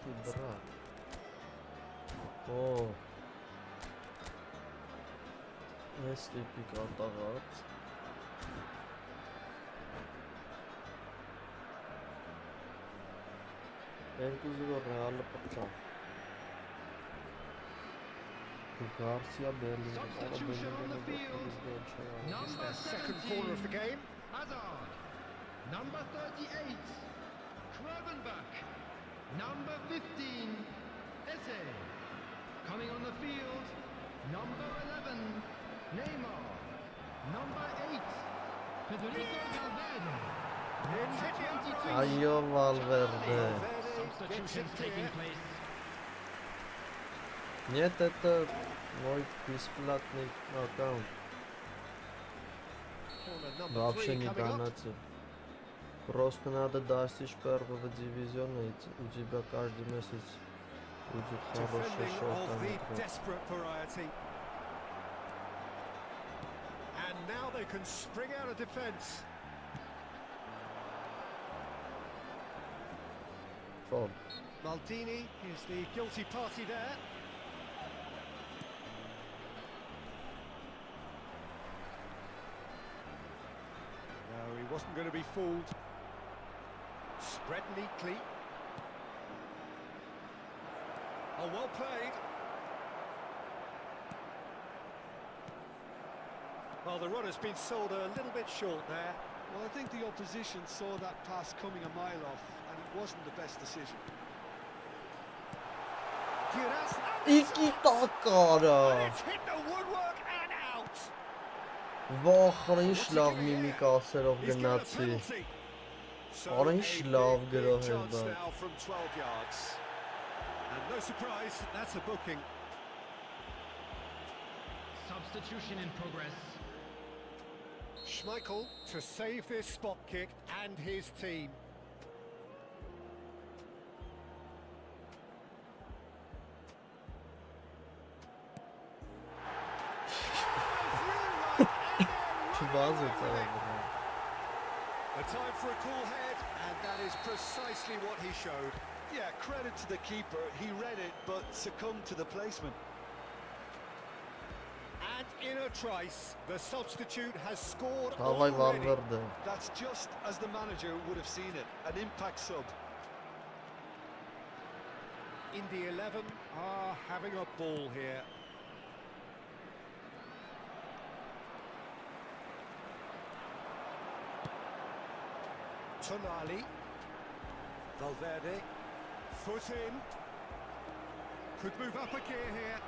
Ты брат. О. F2P կարտաղած։ Երկուզուրը ռեալը պրծավ։ Garcia Berlin. Substitution on the field. Number Second 17, corner of the game. Hazard. Number 38, Gravenberg. Number 15, Eze. Coming on the field, number 11, Neymar. Number 8, Federico Valverde. Number 22, Այո, Valverde. substitutions taking place. Нет, это мой бесплатный аккаунт. Corner number Вообще 3 не coming up. донатил. Просто надо достичь первого дивизиона, и у тебя каждый месяц будет хороший Defending счет. of там the играть. desperate variety. And now they can spring out of defence. Фол. Maldini is the guilty party there. No, he wasn't going to be fooled. Spread neatly. Oh, well played. Well, the run has been sold a little bit short there. Well, I think the opposition saw that pass coming a mile off, and it wasn't the best decision. Giras, Iki տակարա։ it's hit the woodwork and out. Վախր ինչ լավ միմիկ ասերով He's got a գնացի։ penalty. So Արա a ինչ big, լավ big գրոհ էր chance դա։ now from 12 yards. And no surprise, that's a booking. Substitution in progress. Schmeichel to save this spot kick and his team. Չվազեց այո։ A time for a cool head, and that is precisely what he showed. Yeah, credit to the keeper. He read it, but succumbed to the placement. And in a trice, the substitute has scored Davay already. Valverde. That's just as the manager would have seen it. An impact sub. Indy 11 are having a ball here. Tonali. Valverde. Foot in. Could move up a gear here.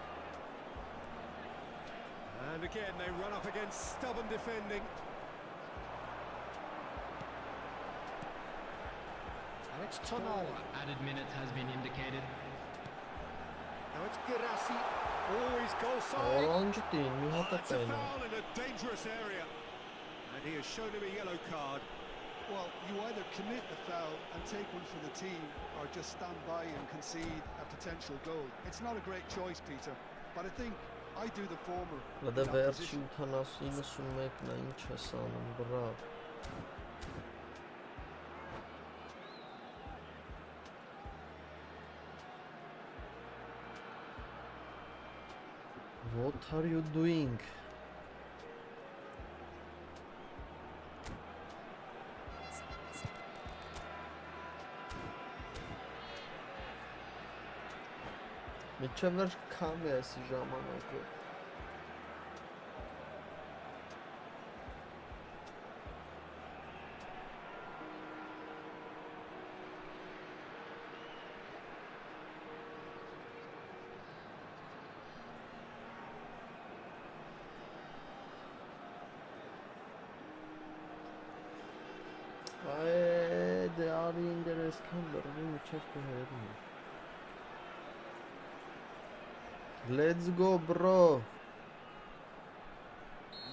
And again, they run up against stubborn defending. And it's Tonali. Added minutes has been indicated. Now it's Girassi. Always goal side. Orange team, մի հատ է It's a տենը։ foul in a dangerous area. And And he has shown him a yellow card. Well, you either commit the foul and take one for the team, or just stand by and concede a potential goal. It's not a great choice, Peter, but I think I do the former. in Դա that վերջի position. 80-91-ն է, ինչ ես անում, բրավ։ What are you doing? Միջև վերջ քամ է այսի ժամանակը։ Այ դե արի ինտերես կան լրի միջև կհերնի։ Let's go, bro.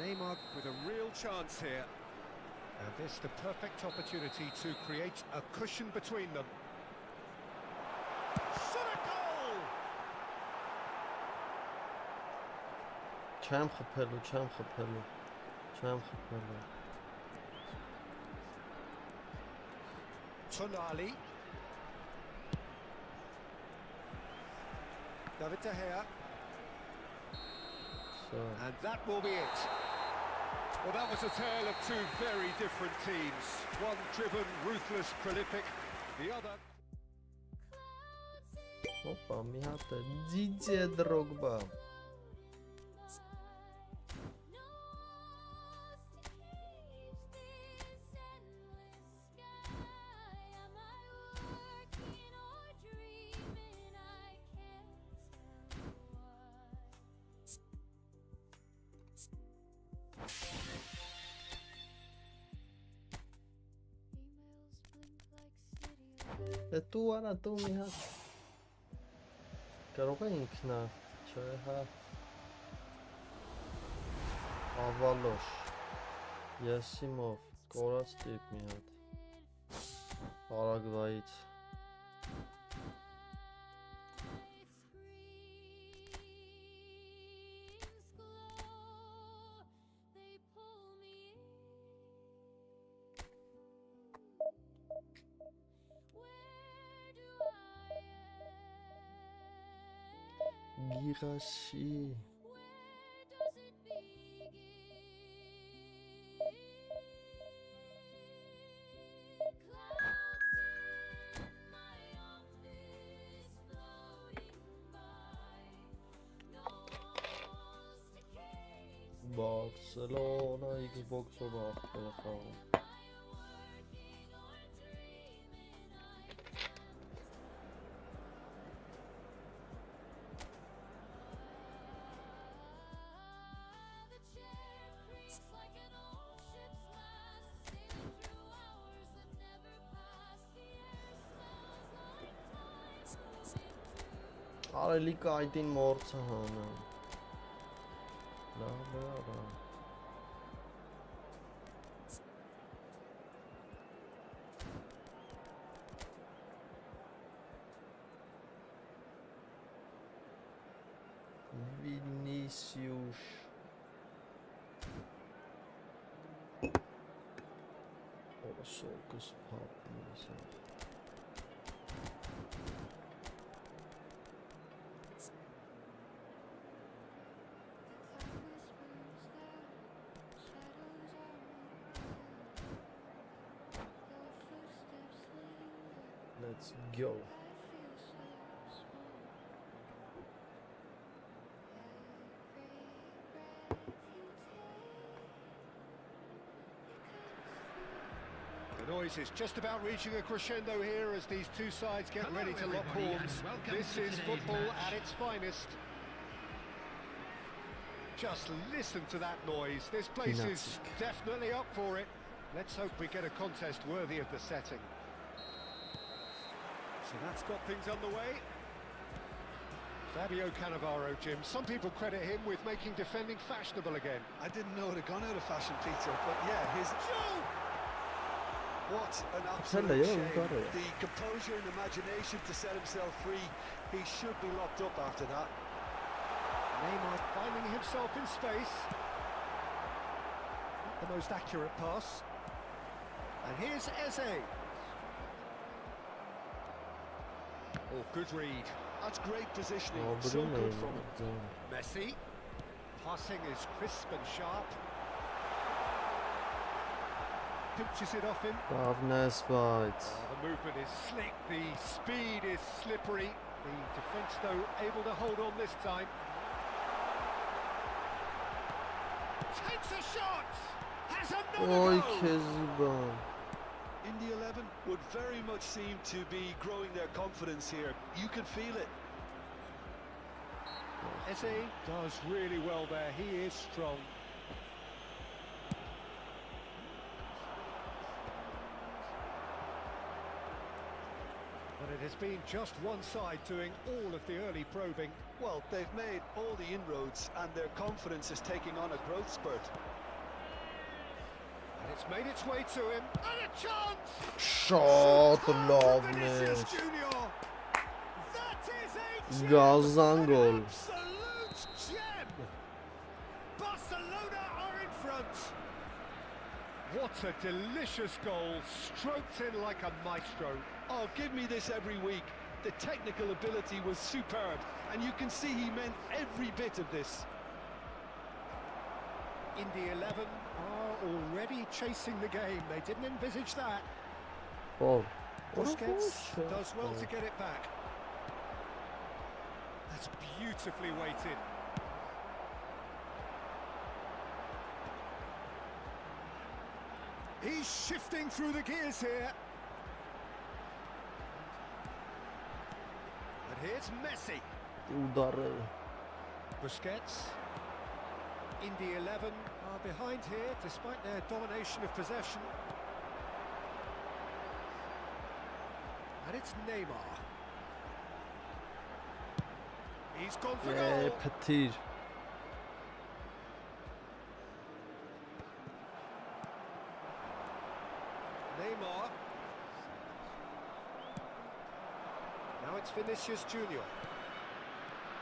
Neymar with a real chance here. And this the perfect opportunity to create a cushion between them. Shot a goal! Չեմ խփելու։ Tonali. David De Gea. So, And that will be it. Well, that was a tale of two very different teams. One driven, ruthless, prolific. The other... Օպա, մի հատ է Դիդիե Դրոգբա։ Դու արա դու մի հատ կարող է ինքնա, չէ, հա ավալոշ Եսիմով կորած տիպ մի հատ Պարագվայից Գիրաշի Բարսելոնա Xbox-ով ախպերը խաղում Արելի կա այդին մորցը հանը Լավ Վինիսիուշ Սոկս պապն ես Let's go. The noise is just about reaching a crescendo here as these two sides get ready to lock horns. This is football at its finest. Just listen to that noise. This place is definitely up for it. Let's hope we get a contest worthy of the setting. So that's got things underway. Fabio Cannavaro, Jim. Some people credit him with making defending fashionable again. I didn't know it had gone out of fashion, Peter, but yeah, his... What an absolute shame. The composure and imagination to set himself free. He should be locked up after that. Neymar finding himself in space. Not the most accurate pass. And here's Eze. Oh, good read. That's great positioning. Oh, So good from him. Messi. Passing is crisp and sharp. Pinches it off him. Davnes bites. The movement is slick, the speed is slippery. The defence, though, able to hold on this time. Takes a shot! Has another Oy goal! Kezban. Indy 11 would very much seem to be growing their confidence here. You can feel it. Eze does really well there. He is strong. But it has been just one side doing all of the early probing. Well, they've made all the inroads and their confidence is taking on a growth spurt. And it's made its way to him. And a chance! Shot Vinicius lovness. Junior. That is a gem! Gazan gol. Absolute gem! Barcelona are in front. What a delicious goal, stroked in like a maestro. Oh, give me this every week. The technical ability was superb, and you can see he meant every bit of this. Indy 11 are already chasing the game. They didn't envisage that. Oh. Busquets does well to get it back. That's beautifully weighted. He's shifting through the gears here. And here's Messi. Udarı. Busquets. Indy 11 are behind here despite their domination of possession. And it's Neymar. He's gone for goal. Petir. Neymar. Now it's Vinicius Junior.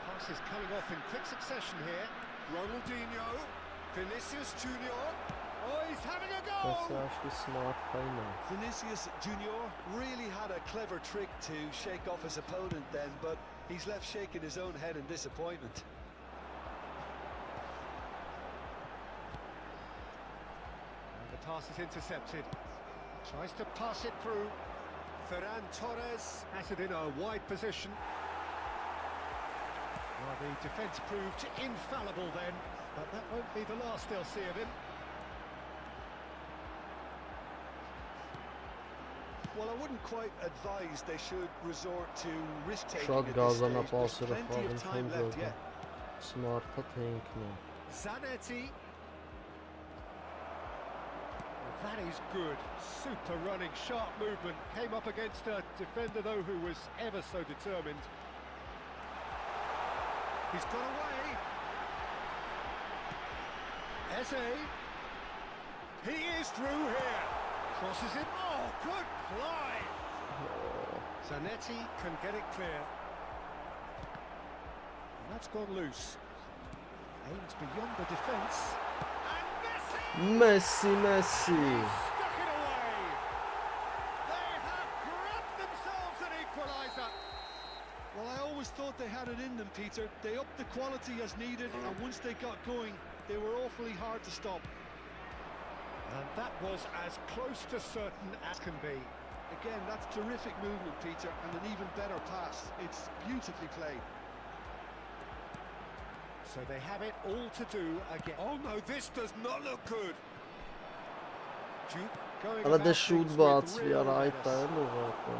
Pass is coming off in quick succession here. Ronaldinho. Vinicius Junior. Oh, he's having a goal! Mesaj smart kaynağı. Vinicius Junior really had a clever trick to shake off his opponent then, but he's left shaking his own head in disappointment. And the pass is intercepted. Tries to pass it through. Ferran Torres has it in a wide position. Well, the defence proved infallible then, but that won't be the last they'll see of him. Well, I wouldn't quite advise they should resort to risk-taking Շատ at this գազանա stage. There's պասերը plenty of time left խաղում yet. Smart-ը թե ինքն է։ Zanetti. That is good. Super running, sharp movement. Came up against a defender, though, who was ever so determined. He's got away. Eze. He is through here. Crosses it. Oh, good fly. Zanetti can get it clear. And that's gone loose. Aims beyond the defence. And Messi! Messi. Stuck it away. They have grabbed themselves an equaliser. Well, I always thought they had it in them, Peter. They upped the quality as needed, and once they got going, they were awfully hard to stop. And that was as close to certain as can be. Again, that's terrific movement, Peter, and an even better pass. It's beautifully played. So they have it all to do again. Oh no, this does not look good. Duke going Ala about դե things շուտ with բացվի, real արա այդ awareness. տայել ուղղակի։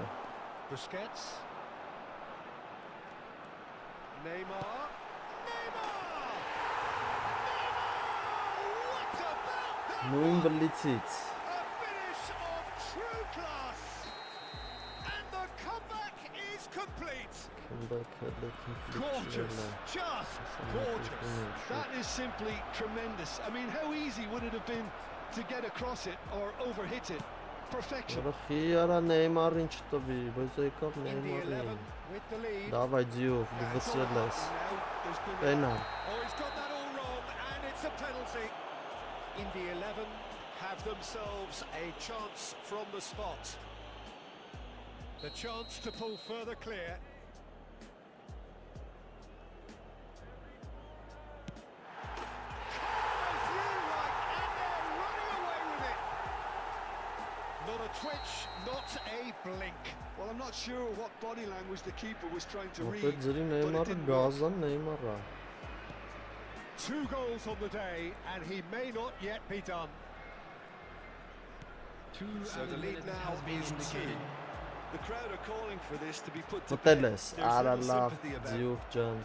Busquets. Neymar. Neymar! Neymar! What about that? Նույն բլիցից։ A finish of true class. And the comeback is complete. leads. Քմբակը Gorgeous, just gorgeous. That is simply tremendous. I mean, how easy would it have been to get across it or overhit it? Perfection. Որը արա Նեյմարին չտվի, բայց եկավ In the 11 Նեյմարին։ with the lead. Դավայ ձիով, դվցրել ես։ Now there's been Պենալ։ Oh, he's got that all wrong, and it's a penalty. In the 11 have themselves a chance from the spot. The chance to pull further clear. As you like, and they're running away with it. Not a twitch, not a blink. Well, I'm not sure what body language the keeper was trying to read. Որտե ձրի but it Նեյմարը didn't work. գազան Նեյմարա։ 2 goals on the day, and he may not yet be done. So the lead now is 2. The crowd are calling for this to be put to Մտել bed. ես, There's արա little լավ sympathy about it. ձիով ջան։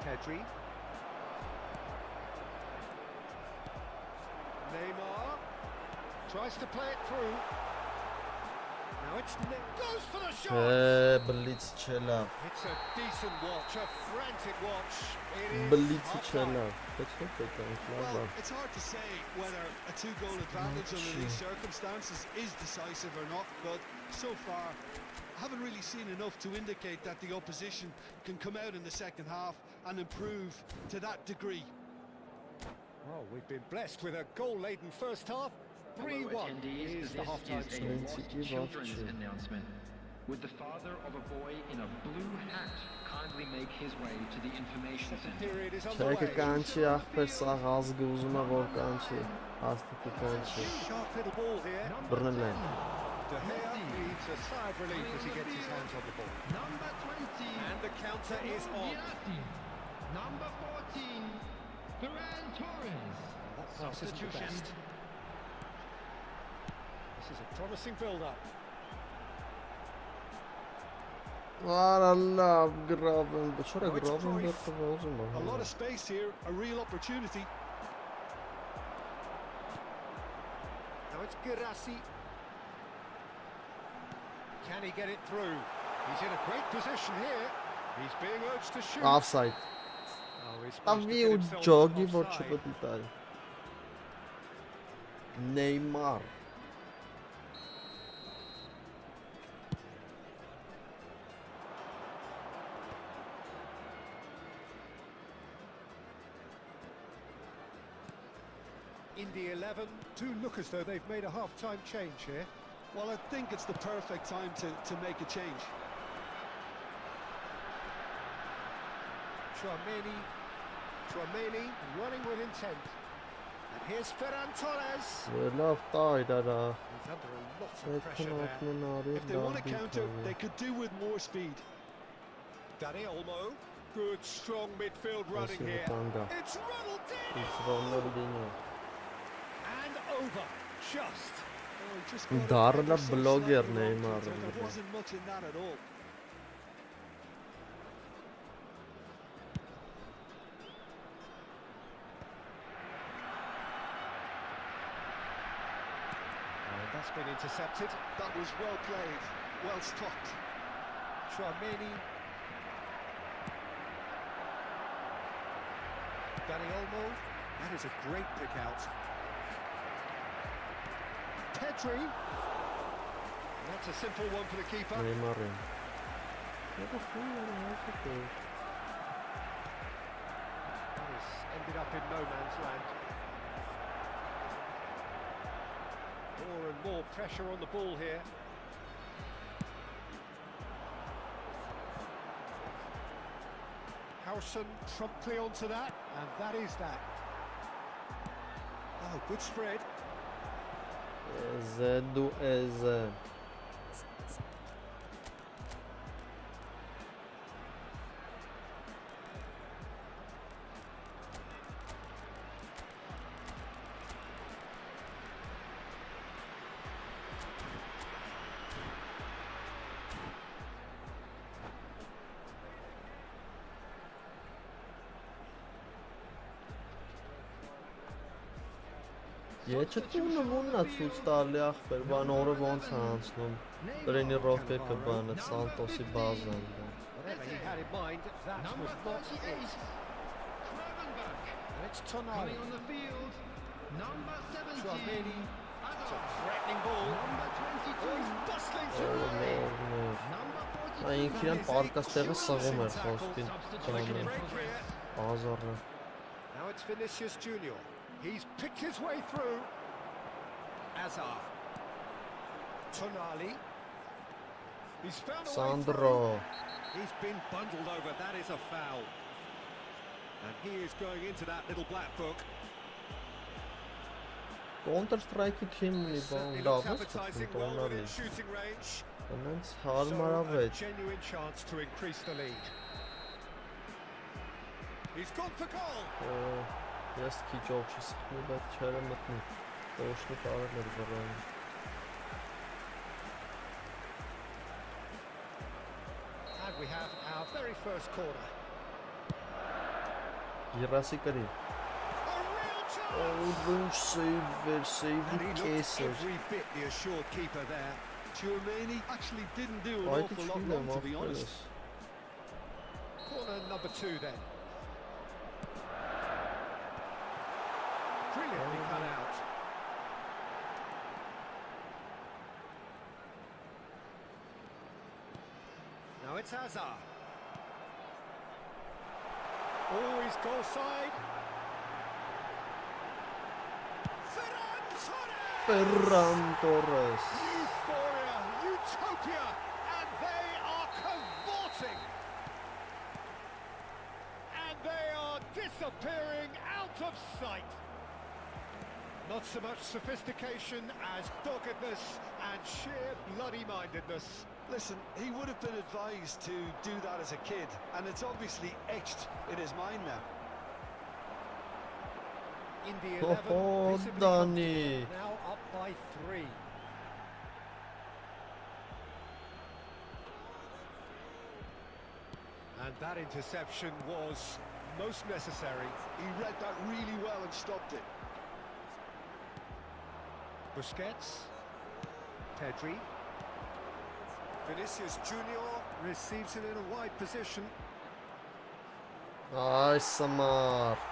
Pedri. Neymar tries to play it through. Now goes for the shot. Բլից չելավ։ It's a decent watch, a frantic watch. It is Բլիցը half-time. չելավ։ Բայց ո՞նք է կանք Well, լավա։ it's hard to say whether a 2-goal advantage under these circumstances is decisive or not, but so far I haven't really seen enough to indicate that the opposition can come out in the second half and improve to that degree. Well, we've been blessed with a goal-laden first half. 3-1 Attendees, is the this half-time is a score. lost children's announcement. Would the father of a boy in a blue hat kindly make his way to the information Second center? period is Չեկը underway. կանչի ախպեր սա ազգը ուզում է որ կանչի։ Աստղը կանչի։ Sharp little ball here. Բռնել են։ De Gea needs a sigh of relief as he gets his hands on the ball. Number 20. And the counter is on. Girassi. Number 14. Ferran Torres. That pass isn't the best. This is a promising build-up. Արա լավ գրավեն, չորա Oh, it's գրավեն Cruyff. դեռ ուզում A lot է։ of space here, a real opportunity. Now it's Girassi. Can he get it through? He's in a great position here. He's being urged to shoot. Offside։ Oh, he's managed to Ավի get ու himself ջոգի որ offside. չպետք է տալ։ Նեյմար։ In the 11, do look as though they've made a half-time change here. Well, I think it's the perfect time to make a change. Chouameni running with intent. And here's Ferran Torres. Լավ տայ դարա։ He's under a lot of pressure Այդքան there. ակնն արի If they want to counter, they could do with more speed. Dani Olmo. Good, strong midfield running Այսինքն here. կանգա։ It's Ronaldinho! It's Ronaldinho։ And over. Just. Oh, he just got it Դառնա ever so բլոգեր slightly wrong, Neymar-ը, Peter. There մտնում։ wasn't much in that at all. That's been intercepted. That was well played, well stopped. Chouameni. Dani Olmo. That is a great pick out. Pedri. That's a simple one for the keeper. Նեյմարին։ That has ended up in no man's land. More and more pressure on the ball here. Howson promptly onto that, and that is that. Oh, good spread. Զեդու էզը։ Եթե տունը ոնա ցույց տալի ախպեր, բան օրը ոնց է անցնում։ Տրենիրովկա կբանը Սանտոսի բազան։ Whatever he had in mind, that Number was not 38, it. Kravenberg. And it's Coming Tonali. on the field, number 17, Tchouameni. It's a Hazard. threatening ball. Number Oh, 22, he's bustling through. number 42, Այնք իրան պարկաստեղը սղում էր խոսքին։ Making a break here. Ազարը։ Now it's Vinicius Junior. He's picked his way through. Azar. Tonali. He's found a way Sandro։ through. He's been bundled over. That is a foul. And he is going into that little black book. Counter Strike-ի թիմն Certainly լավ looks է appetizing, well within shooting range. Անց So a հարմարավետ։ genuine chance to increase the lead. He's gone for goal. Ես քիչ օգշի սխմի, բայց չերը մտնի։ Օշնի կարել էր վրային։ And we have our very first corner. Երասի կրի։ A real chance. Ինչ save-եր, And save-ի he looked կեսեր։ every bit the assured keeper there. Tchouameni actually didn't do an Այդ awful lot չգիտեմ, wrong, to be honest. ախպերս։ Corner number 2 then. Brilliantly cut out. Now it's Hazard. Oh, he's goal side. Ferran Torres։ Euphoria, utopia, and they are cavorting. And they are disappearing out of sight. Not so much sophistication as doggedness and sheer bloody-mindedness. Listen, he would have been advised to do that as a kid, and it's obviously etched in his mind now. In the 11, Oh, visibly Dani. comfortable, now up by 3. And that interception was most necessary. He read that really well and stopped it. Busquets, Pedri, Vinicius Junior receives it in a wide position. Այ սմարտ։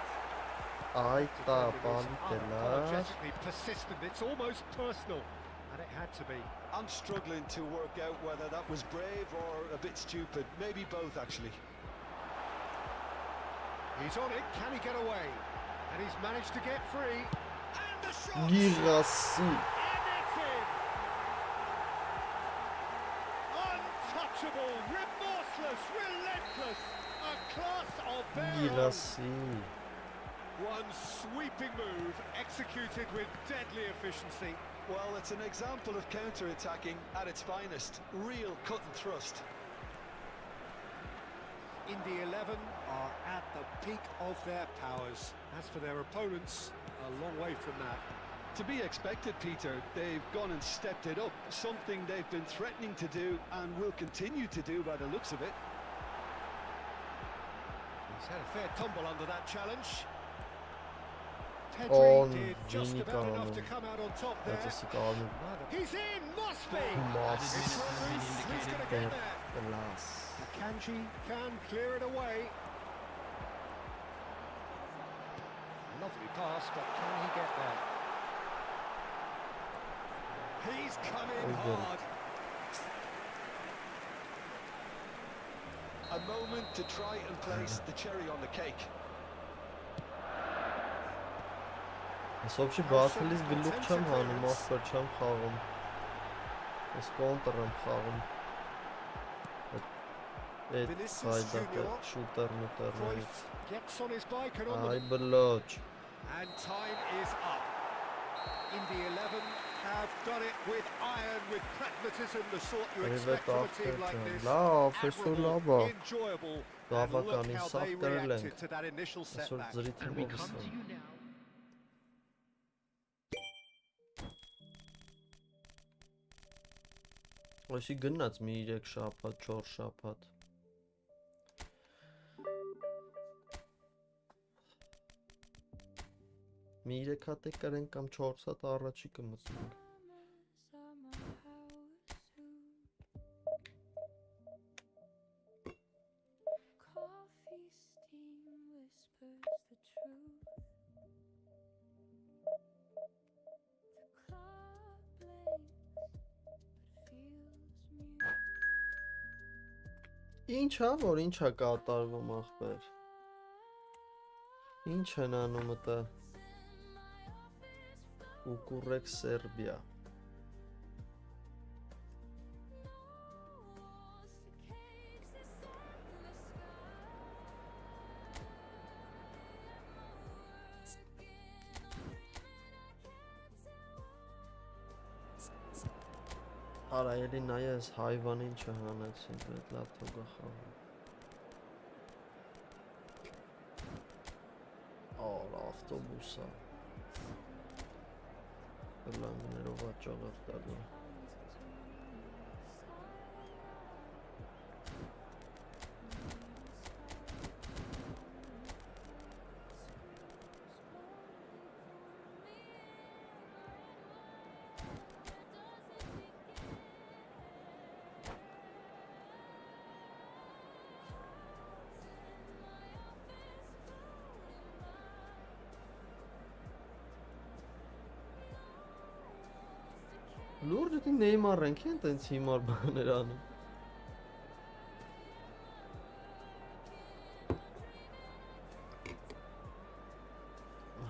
Այ տապան կելար։ Unapologetically persistent, it's almost personal, and it had to be. I'm struggling to work out whether that was brave or a bit stupid. Maybe both, actually. He's on it, can he get away? And he's managed to get free. And the shot! Գիրասի։ And it's in! Untouchable, remorseless, relentless, a class of their own. Գիրասի։ One sweeping move executed with deadly efficiency. Well, it's an example of counter-attacking at its finest. Real cut and thrust. Indy 11 are at the peak of their powers. As for their opponents, a long way from that. To be expected, Peter. They've gone and stepped it up. Something they've been threatening to do and will continue to do by the looks of it. He's had a fair tumble under that challenge. On Pedri did just about enough to come out on top there. That's a գալու։ He's in, must be! Մաս։ It's on loose, who's going to get there? Կլաս։ Akanji can clear it away. Lovely pass, but can he get there? He's come in Oh, good. hard. A moment to try and place the cherry on the cake. Ես ոբշի բաթելից գլուխ չեմ հանում, ախպեր չեմ խաղում։ Ես կոնտր եմ խաղում։ Այդ հայդակը շուտերներից։ Gets on his bike and on Այ the... բլոջ։ And time is up. Indy 11 have done it with iron, with pragmatism, the sort you expect from a team like this. Լավ, այսօր լավ է։ Enjoyable. And Բավականին look how սաղ they կրել reacted ենք։ to that initial Այսօր setback. ձրի And we թիմովս come to եմ։ you now. Այսի գնաց մի 3 շաբաթ, 4 շաբաթ։ Մի 3 հատ է կրենք կամ 4 հատ առաջի կմցնենք։ Promise I'm a house Ինչա, որ ինչա կատարվում ախպեր։ Ինչ են անում ըտա։ Ուկուրեկ Սերբիա։ Արա էլի նայես հայվանին չհանեցին, պետք լավ թողա խաղը։ Արա ավտոբուսա։ Բլանգներով աճաղավ տալու։ Լուրջ դի Նեյմար ենք են տենց հիմար բաներ անում։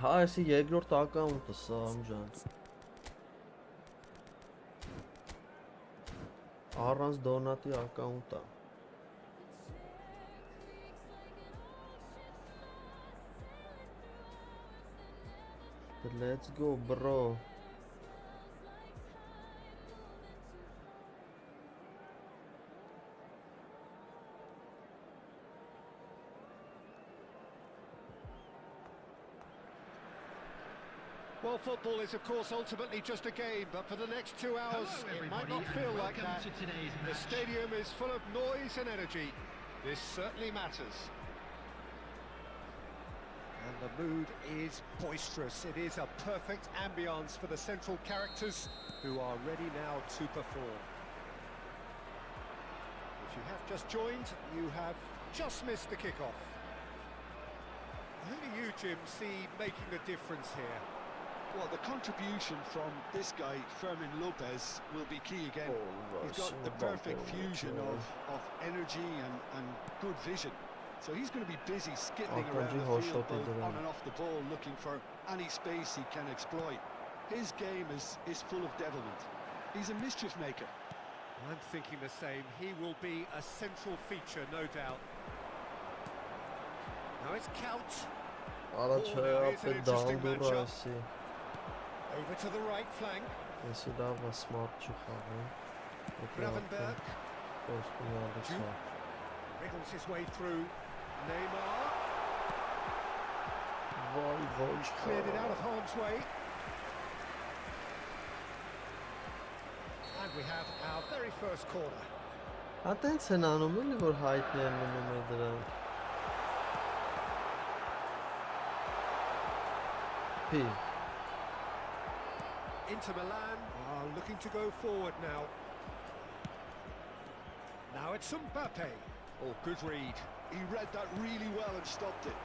Հա, էսի երկրորդ ակաունտը Սամ ջան։ Առանց դոնատի ակաունտա։ Let's go, bro. Well, football is, of course, ultimately just a game, but for the next 2 hours, it might not feel like that. The stadium is full of noise and energy. This certainly matters. And the mood is boisterous. It is a perfect ambience for the central characters who are ready now to perform. If you have just joined, you have just missed the kickoff. Who do you, Jim, see making the difference here? Well, the contribution from this guy, Fermin Lopez, will be key again. He's got the perfect fusion of energy and good vision. So he's going to be busy skittering around the field, both on and off the ball, looking for any space he can exploit. His game is full of devilment. He's a mischief maker. I'm thinking the same. He will be a central feature, no doubt. Now it's Couch. Արա չէ, ապե դանդուրա էսի։ Over to the right flank. Էսի լավ է սմարտ չխաղում։ Gravenberg. Ոստունալիցա։ Wriggles his way through. Neymar. Վայ, Cleared it out of harm's way. And we have our very first corner. Ատենց են անում էլի, որ հայտնի են մնում է դրանք։ P. Inter Milan are looking to go forward now. Now it's Mbappe. Oh, good read. He read that really well and stopped it.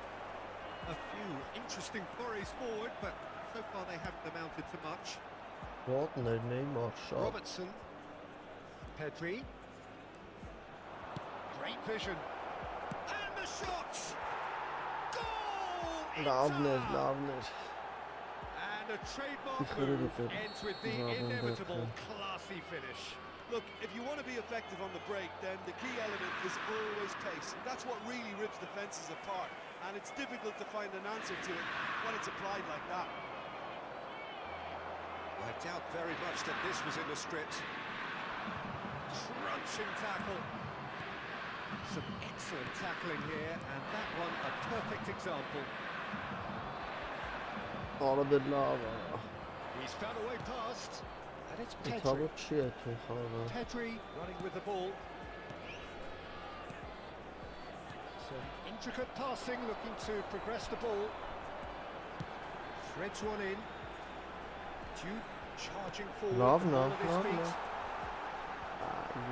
A few interesting forays forward, but so far they haven't amounted to much. What Neymar shot. Robertson. Pedri. Great vision. And the shot! Goal! Lovely. And a trademark move ends with the inevitable classy finish. Look, if you want to be effective on the break, then the key element is always pace. And that's what really rips defences apart. And it's difficult to find an answer to it when it's applied like that. I doubt very much that this was in the script. Crunching tackle. Some excellent tackling here, and that one a perfect example. Արա դե լավ է։ He's found a way past, and it's Թավը Pedri. չի է թող խաղը։ Pedri running with the ball. Some intricate passing, looking to progress the ball. Threads one in. Duke charging forward. Love the now, ball at his love feet. now.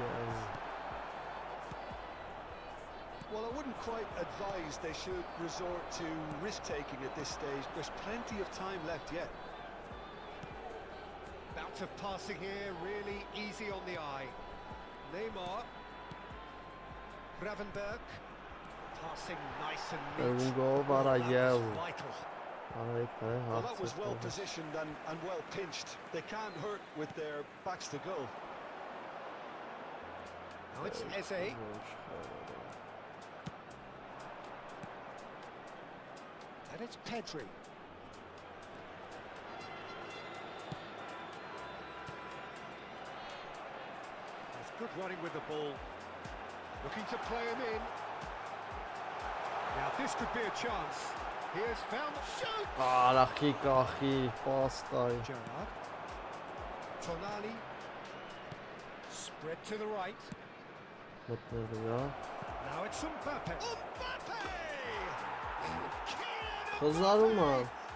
Yes. Well, I wouldn't quite advise they should resort to risk-taking at this stage. There's plenty of time left yet. Bout of passing here, really easy on the eye. Neymar. Gravenberg. Passing nice and Egun neat. gol var That was ayel. vital. Well, that was well positioned and well pinched. They can't hurt with their backs to goal. Now it's Eze. And it's Pedri. That's good running with the ball. Looking to play him in. Now this could be a chance. He has found the shoot. Արախի կախի, պաստայ։ Gerrard. Tonali. Spread to the right. Մտնելու է։ Now it's Mbappe. Mbappe! Խզարում է։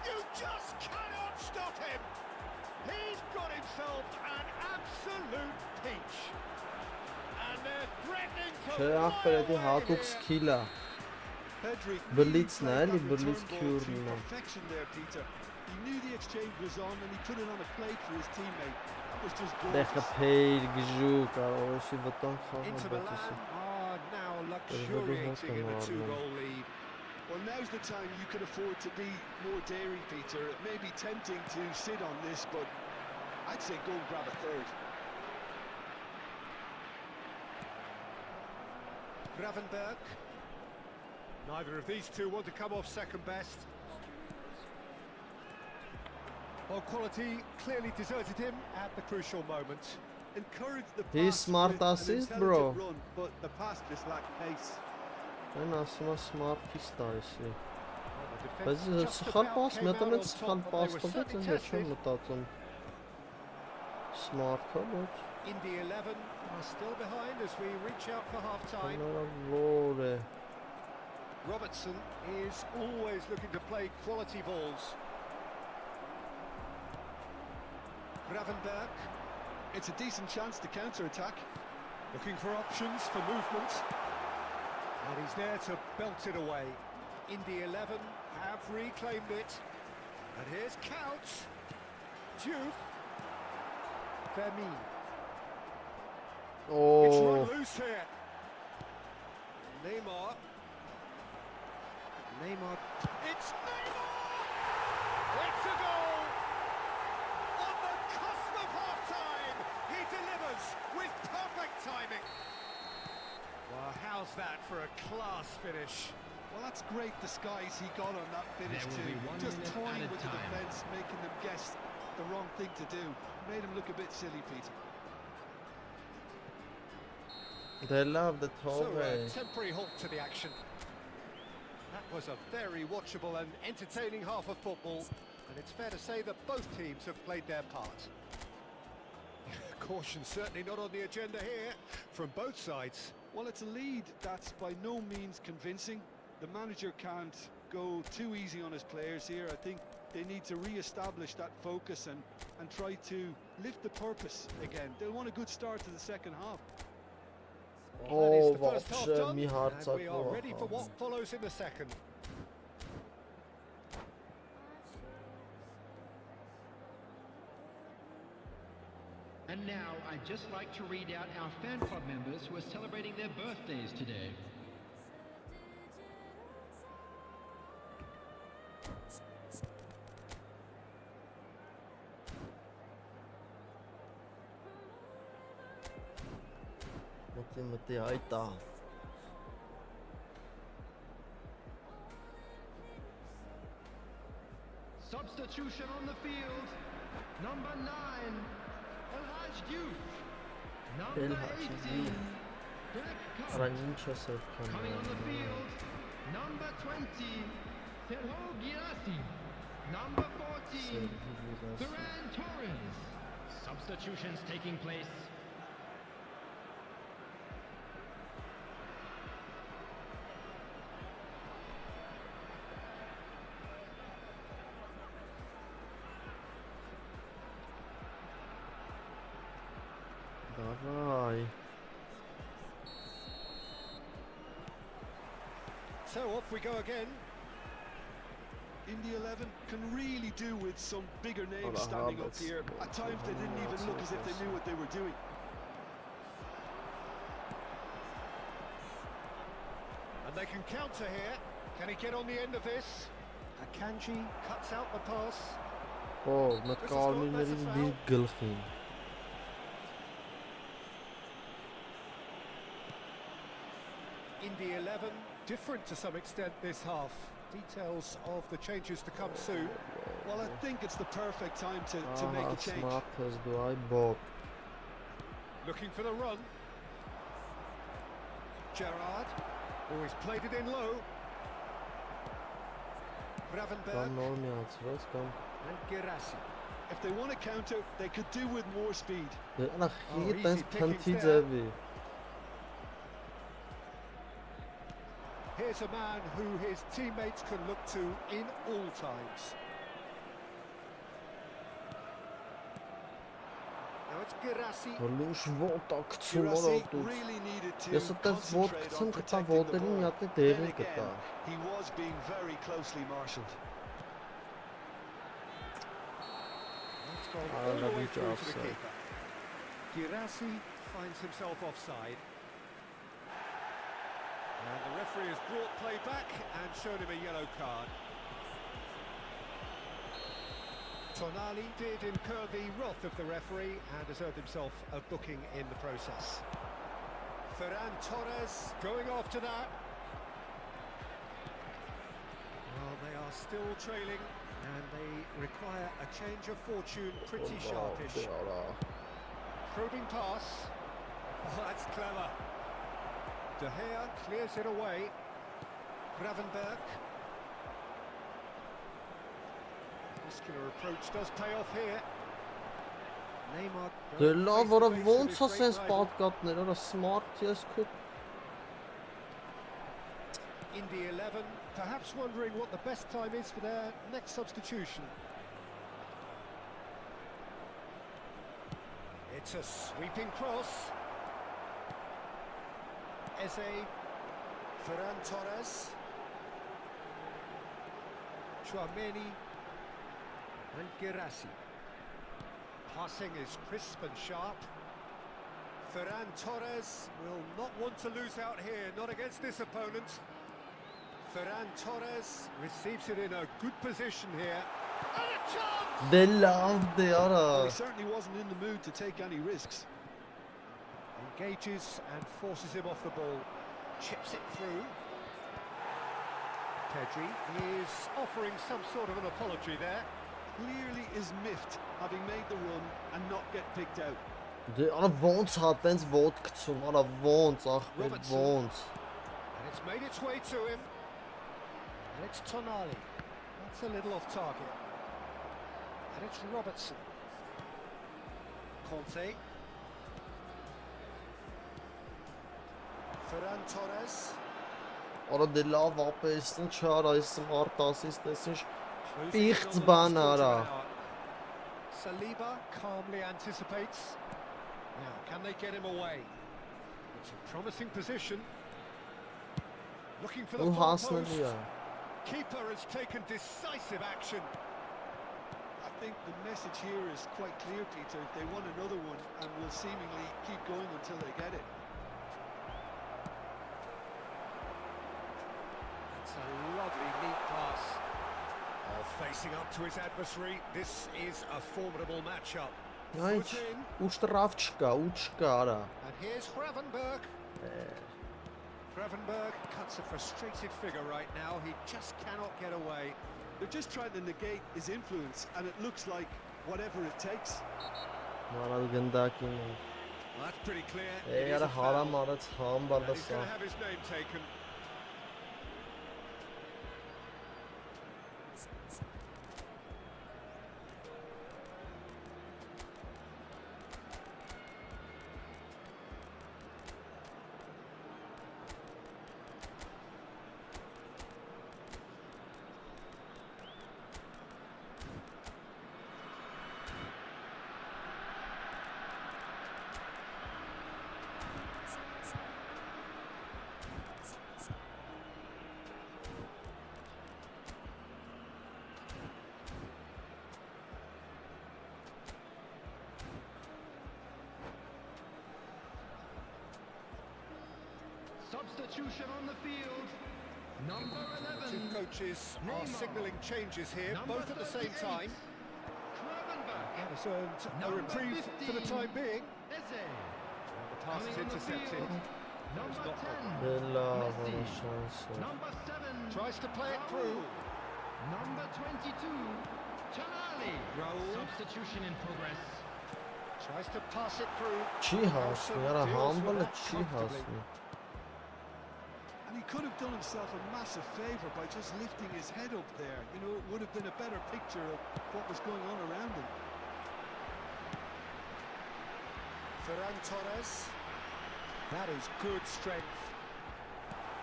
You just cannot stop him. He's got himself an absolute peach. And they're threatening to Չէ, ախպեր էդի հատուկ սկիլ է։ Pedri Blitzն է, played էլի that Blitz return ball քյուրն to է։ perfection there, Peter. He knew the exchange was on and he put it on a plate for his teammate. That was just Դե gorgeous. խփեիր գժու, կարող է շի վտանգ խաղալ, Into բայց Milan էսի։ are now luxuriating in a 2-goal lead. Well, now's the time you can afford to be more daring, Peter. It may be tempting to sit on this, but I'd say go and grab a third. Gravenberg. Neither of these two want to come off second best. Well, quality clearly deserted him at the crucial moment. Encourage the He's pass smart with an assist, intelligent bro. Run, but the pass just lacked pace. Այն ասում է smart pista էսի։ Well, the Բայց defence just սխալ about պաս, came մի հատ out էլ on սխալ top, but պաս they were տվեց, certainly ինձ չեմ tested. մտածում։ Smart-ը ոչ։ Indy 11 are still behind as we reach out for half-time. Հնարավոր է։ Robertson is always looking to play quality balls. Gravenberg It's a decent chance to counter-attack. looking for options for movement. And he's there to belt it away. Indy 11 have reclaimed it. And here's Couch. Diouf. Vermeer. It's Օ, run loose here. Neymar. Neymar. It's Neymar! It's a goal! On the cusp of half-time, he delivers with perfect timing. Well, how's that for a class finish? Well, that's great disguise he got on that finish There will too. be 1 Just minute toying at a with the time. defence, making them guess the wrong thing to do. Made him look a bit silly, Peter. դե լավ, դե So թող է։ a temporary halt to the action. That was a very watchable and entertaining half of football, and it's fair to say that both teams have played their part. Caution certainly not on the agenda here from both sides. Well, it's a lead that's by no means convincing. The manager can't go too easy on his players here. I think they need to re-establish that focus and try to lift the purpose again. They'll want a good start to the second half. Well, that is the Oh, first half вообще, done, մի and we are հարցակող ready for what follows in the second. And now I'd just like to read out our fan club members who are celebrating their birthdays today. Մտի այտա։ Substitution on the field. Number 9, Elhaj Diouf. Number Elhaj 18, Diouf. Black Cup. Արա ինչ ես այդքան։ Coming on the field, number 20, Sergio Girassi. Number 14, Ferran Torres. Substitutions taking place. Давай։ So off we go again. Indy 11 can really do with some bigger names Well, standing up Havertz, here. At times they didn't even look as if they knew what they were doing. And they can counter here. Can he get on the end of this? Akanji cuts out the pass. Օ, մտքարմիրներից դիր գլխին։ Indy 11, different to some extent this half. Details of the changes to come soon. Well, I think it's the perfect time to make a change. Smart as do I Bob. Looking for the run. Gerrard, always played it in low. Gravenberg Կամ նոր միացրած կամ and Girassi. If they want to counter, they could do with more speed. Նա խի easy տենց pickings փնթի there. ձևի։ Here's a man who his teammates can look to in all times. Now it's Girassi. Լուշ ոտակցում Girassi արոտուց։ really needed to Ես այդպես ոտ concentrate գցեմ on կտա protecting the ոտերին մի ball. հատ Then դեղի կտա։ again, he was being very closely marshalled. It's gone all the way through to the offside. keeper. Girassi finds himself offside. And the referee has brought play back and shown him a yellow card. Tonali did incur the wrath of the referee and has earned himself a booking in the process. Ferran Torres going after that. Well, they are still trailing and they require a change of fortune pretty sharpish. Probing pass. Oh, that's clever. De Gea clears it away. Gravenberg. Muscular approach does pay off here. Neymar. Դե going լավ, face to որը face with ոնց his է great սենց rival. պատկատներ, արա smart ես քո Indy 11, perhaps wondering what the best time is for their next substitution. It's a sweeping cross. Eze, Ferran Torres, Chouameni, and Girassi. Passing is crisp and sharp. Ferran Torres will not want to lose out here, not against this opponent. Ferran Torres receives it in a good position here. And a chance! Դե լավ դե արա։ Well, he certainly wasn't in the mood to take any risks. Engages and forces him off the ball. Chips it through. Pedri is offering some sort of an apology there. Clearly is miffed, having made the run and not get picked out. Դե արա ոնց հա տենց ոտ գցում, արա ոնց ախպեր Robertson. ոնց։ And it's made its way to him. And it's Tonali. That's a little off target. And it's Robertson. Conte. Ferran Torres. Արա դե լավ ապեսն չար այս smart assist-ս ինչ Closing Պիղծ in on the բան last արա։ quarter hour. Saliba calmly anticipates. Now, can they get him away? It's a promising position. Looking for the ու far հասնելի post. է։ Keeper has taken decisive action. I think the message here is quite clear, Peter. They want another one and will seemingly keep going until they get it. It's a lovely neat pass. Oh, facing up to his adversary, this is a formidable matchup. Ինչ Foot in, ուշ տրավ չկա, ու չկա արա։ and here's Gravenberg. Gravenberg cuts a frustrated figure right now. He just cannot get away. They're just trying to negate his influence, and it looks like whatever it takes. Մարալ գնդակին։ Well, that's pretty clear. It Է is արա a foul, հարամ արած and համբալը he's սա։ going to have his name taken. Substitution on the field. Number Two 11. coaches are Neymar. signalling changes here, Number both at the same 38. time. Gravenberch. And has earned a Number reprieve for the 15. time being. Eze. And the pass is Coming on the intercepted. field. Number 10. Bella Messi. vara şansı. Number 7. Tries to play it through. Number 22. Tonali. Raul Substitution in progress. tries to pass it through. Չի հասնի, արա Deals with համբալը that չի comfortably. հասնի։ And he could have done himself a massive favour by just lifting his head up there. You know, it would have been a better picture of what was going on around him. Ferran Torres. That is good strength.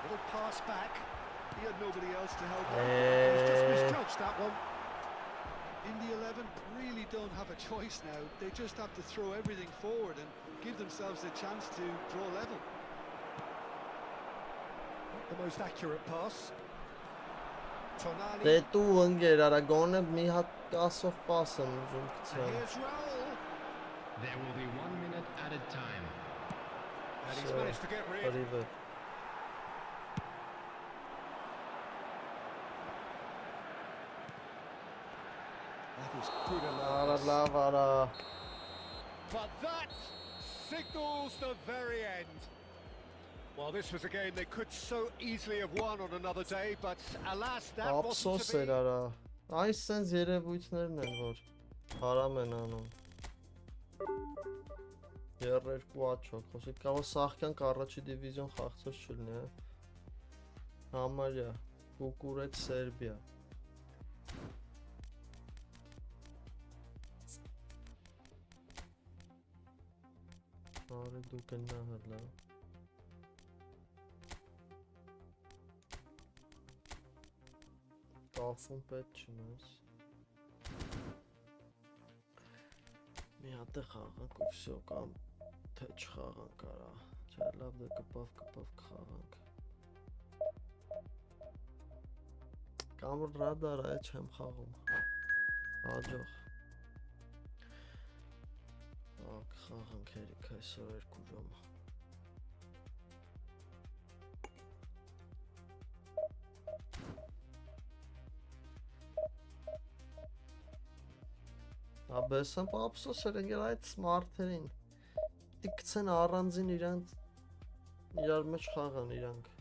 Little pass back. He had nobody else to help him. He's just Eh. misjudged that one. In the 11 really don't have a choice now. They just have to throw everything forward and give themselves a chance to draw level. Not the most accurate pass. Tonali. Դե դու ընկեր, արա գոնե մի հատ կասով պաս եմ ուզում And գցել։ here's Raul. There will be 1 minute added time. And he's So, managed to get rid. Արիվը։ That is good Արա enough. լավ արա։ But that signals the very end. Well, this was a game they could so easily have won on another day, but alas, that wasn't Ափսոս to էր be. արա։ Այս սենց երևույթներն են, որ հարամ են անում։ 32 աչոք, խոսի կարող սաղքյանք առաջի դիվիզիոն խաղցած չլինի, հա։ Համարյա, Կուկուրեկ Սերբիա։ Արի դու կնա հլա։ Կախում պետք չնես։ Մի հատ է խաղանք ու վсё կամ թե չխաղանք արա։ Չէ, լավ դե կպավ կխաղանք։ Կամ ռադար է չեմ խաղում։ Հաջող։ Խաղանք երիք այսօր 2 ժամ։ Աբեսան ափսոս էր եկել այդ սմարթերին։ Դիքցեն առանձին իրար մեջ խաղան իրանք։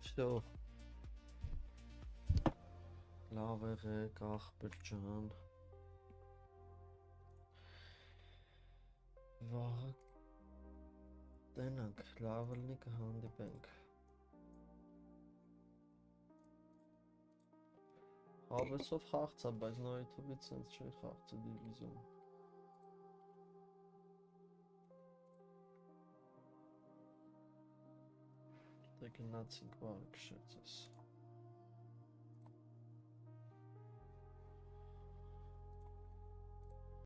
Всё։ Լավ եղեք ախպեր ջան։ Վաղը տենանք, լավ լինի կհանդիպենք։ Հավեսով խաղցա, բայց նո YouTube-ից սենց չի խաղցը դիվիզիոն։ Դե գնացինք վաղը քշեցես։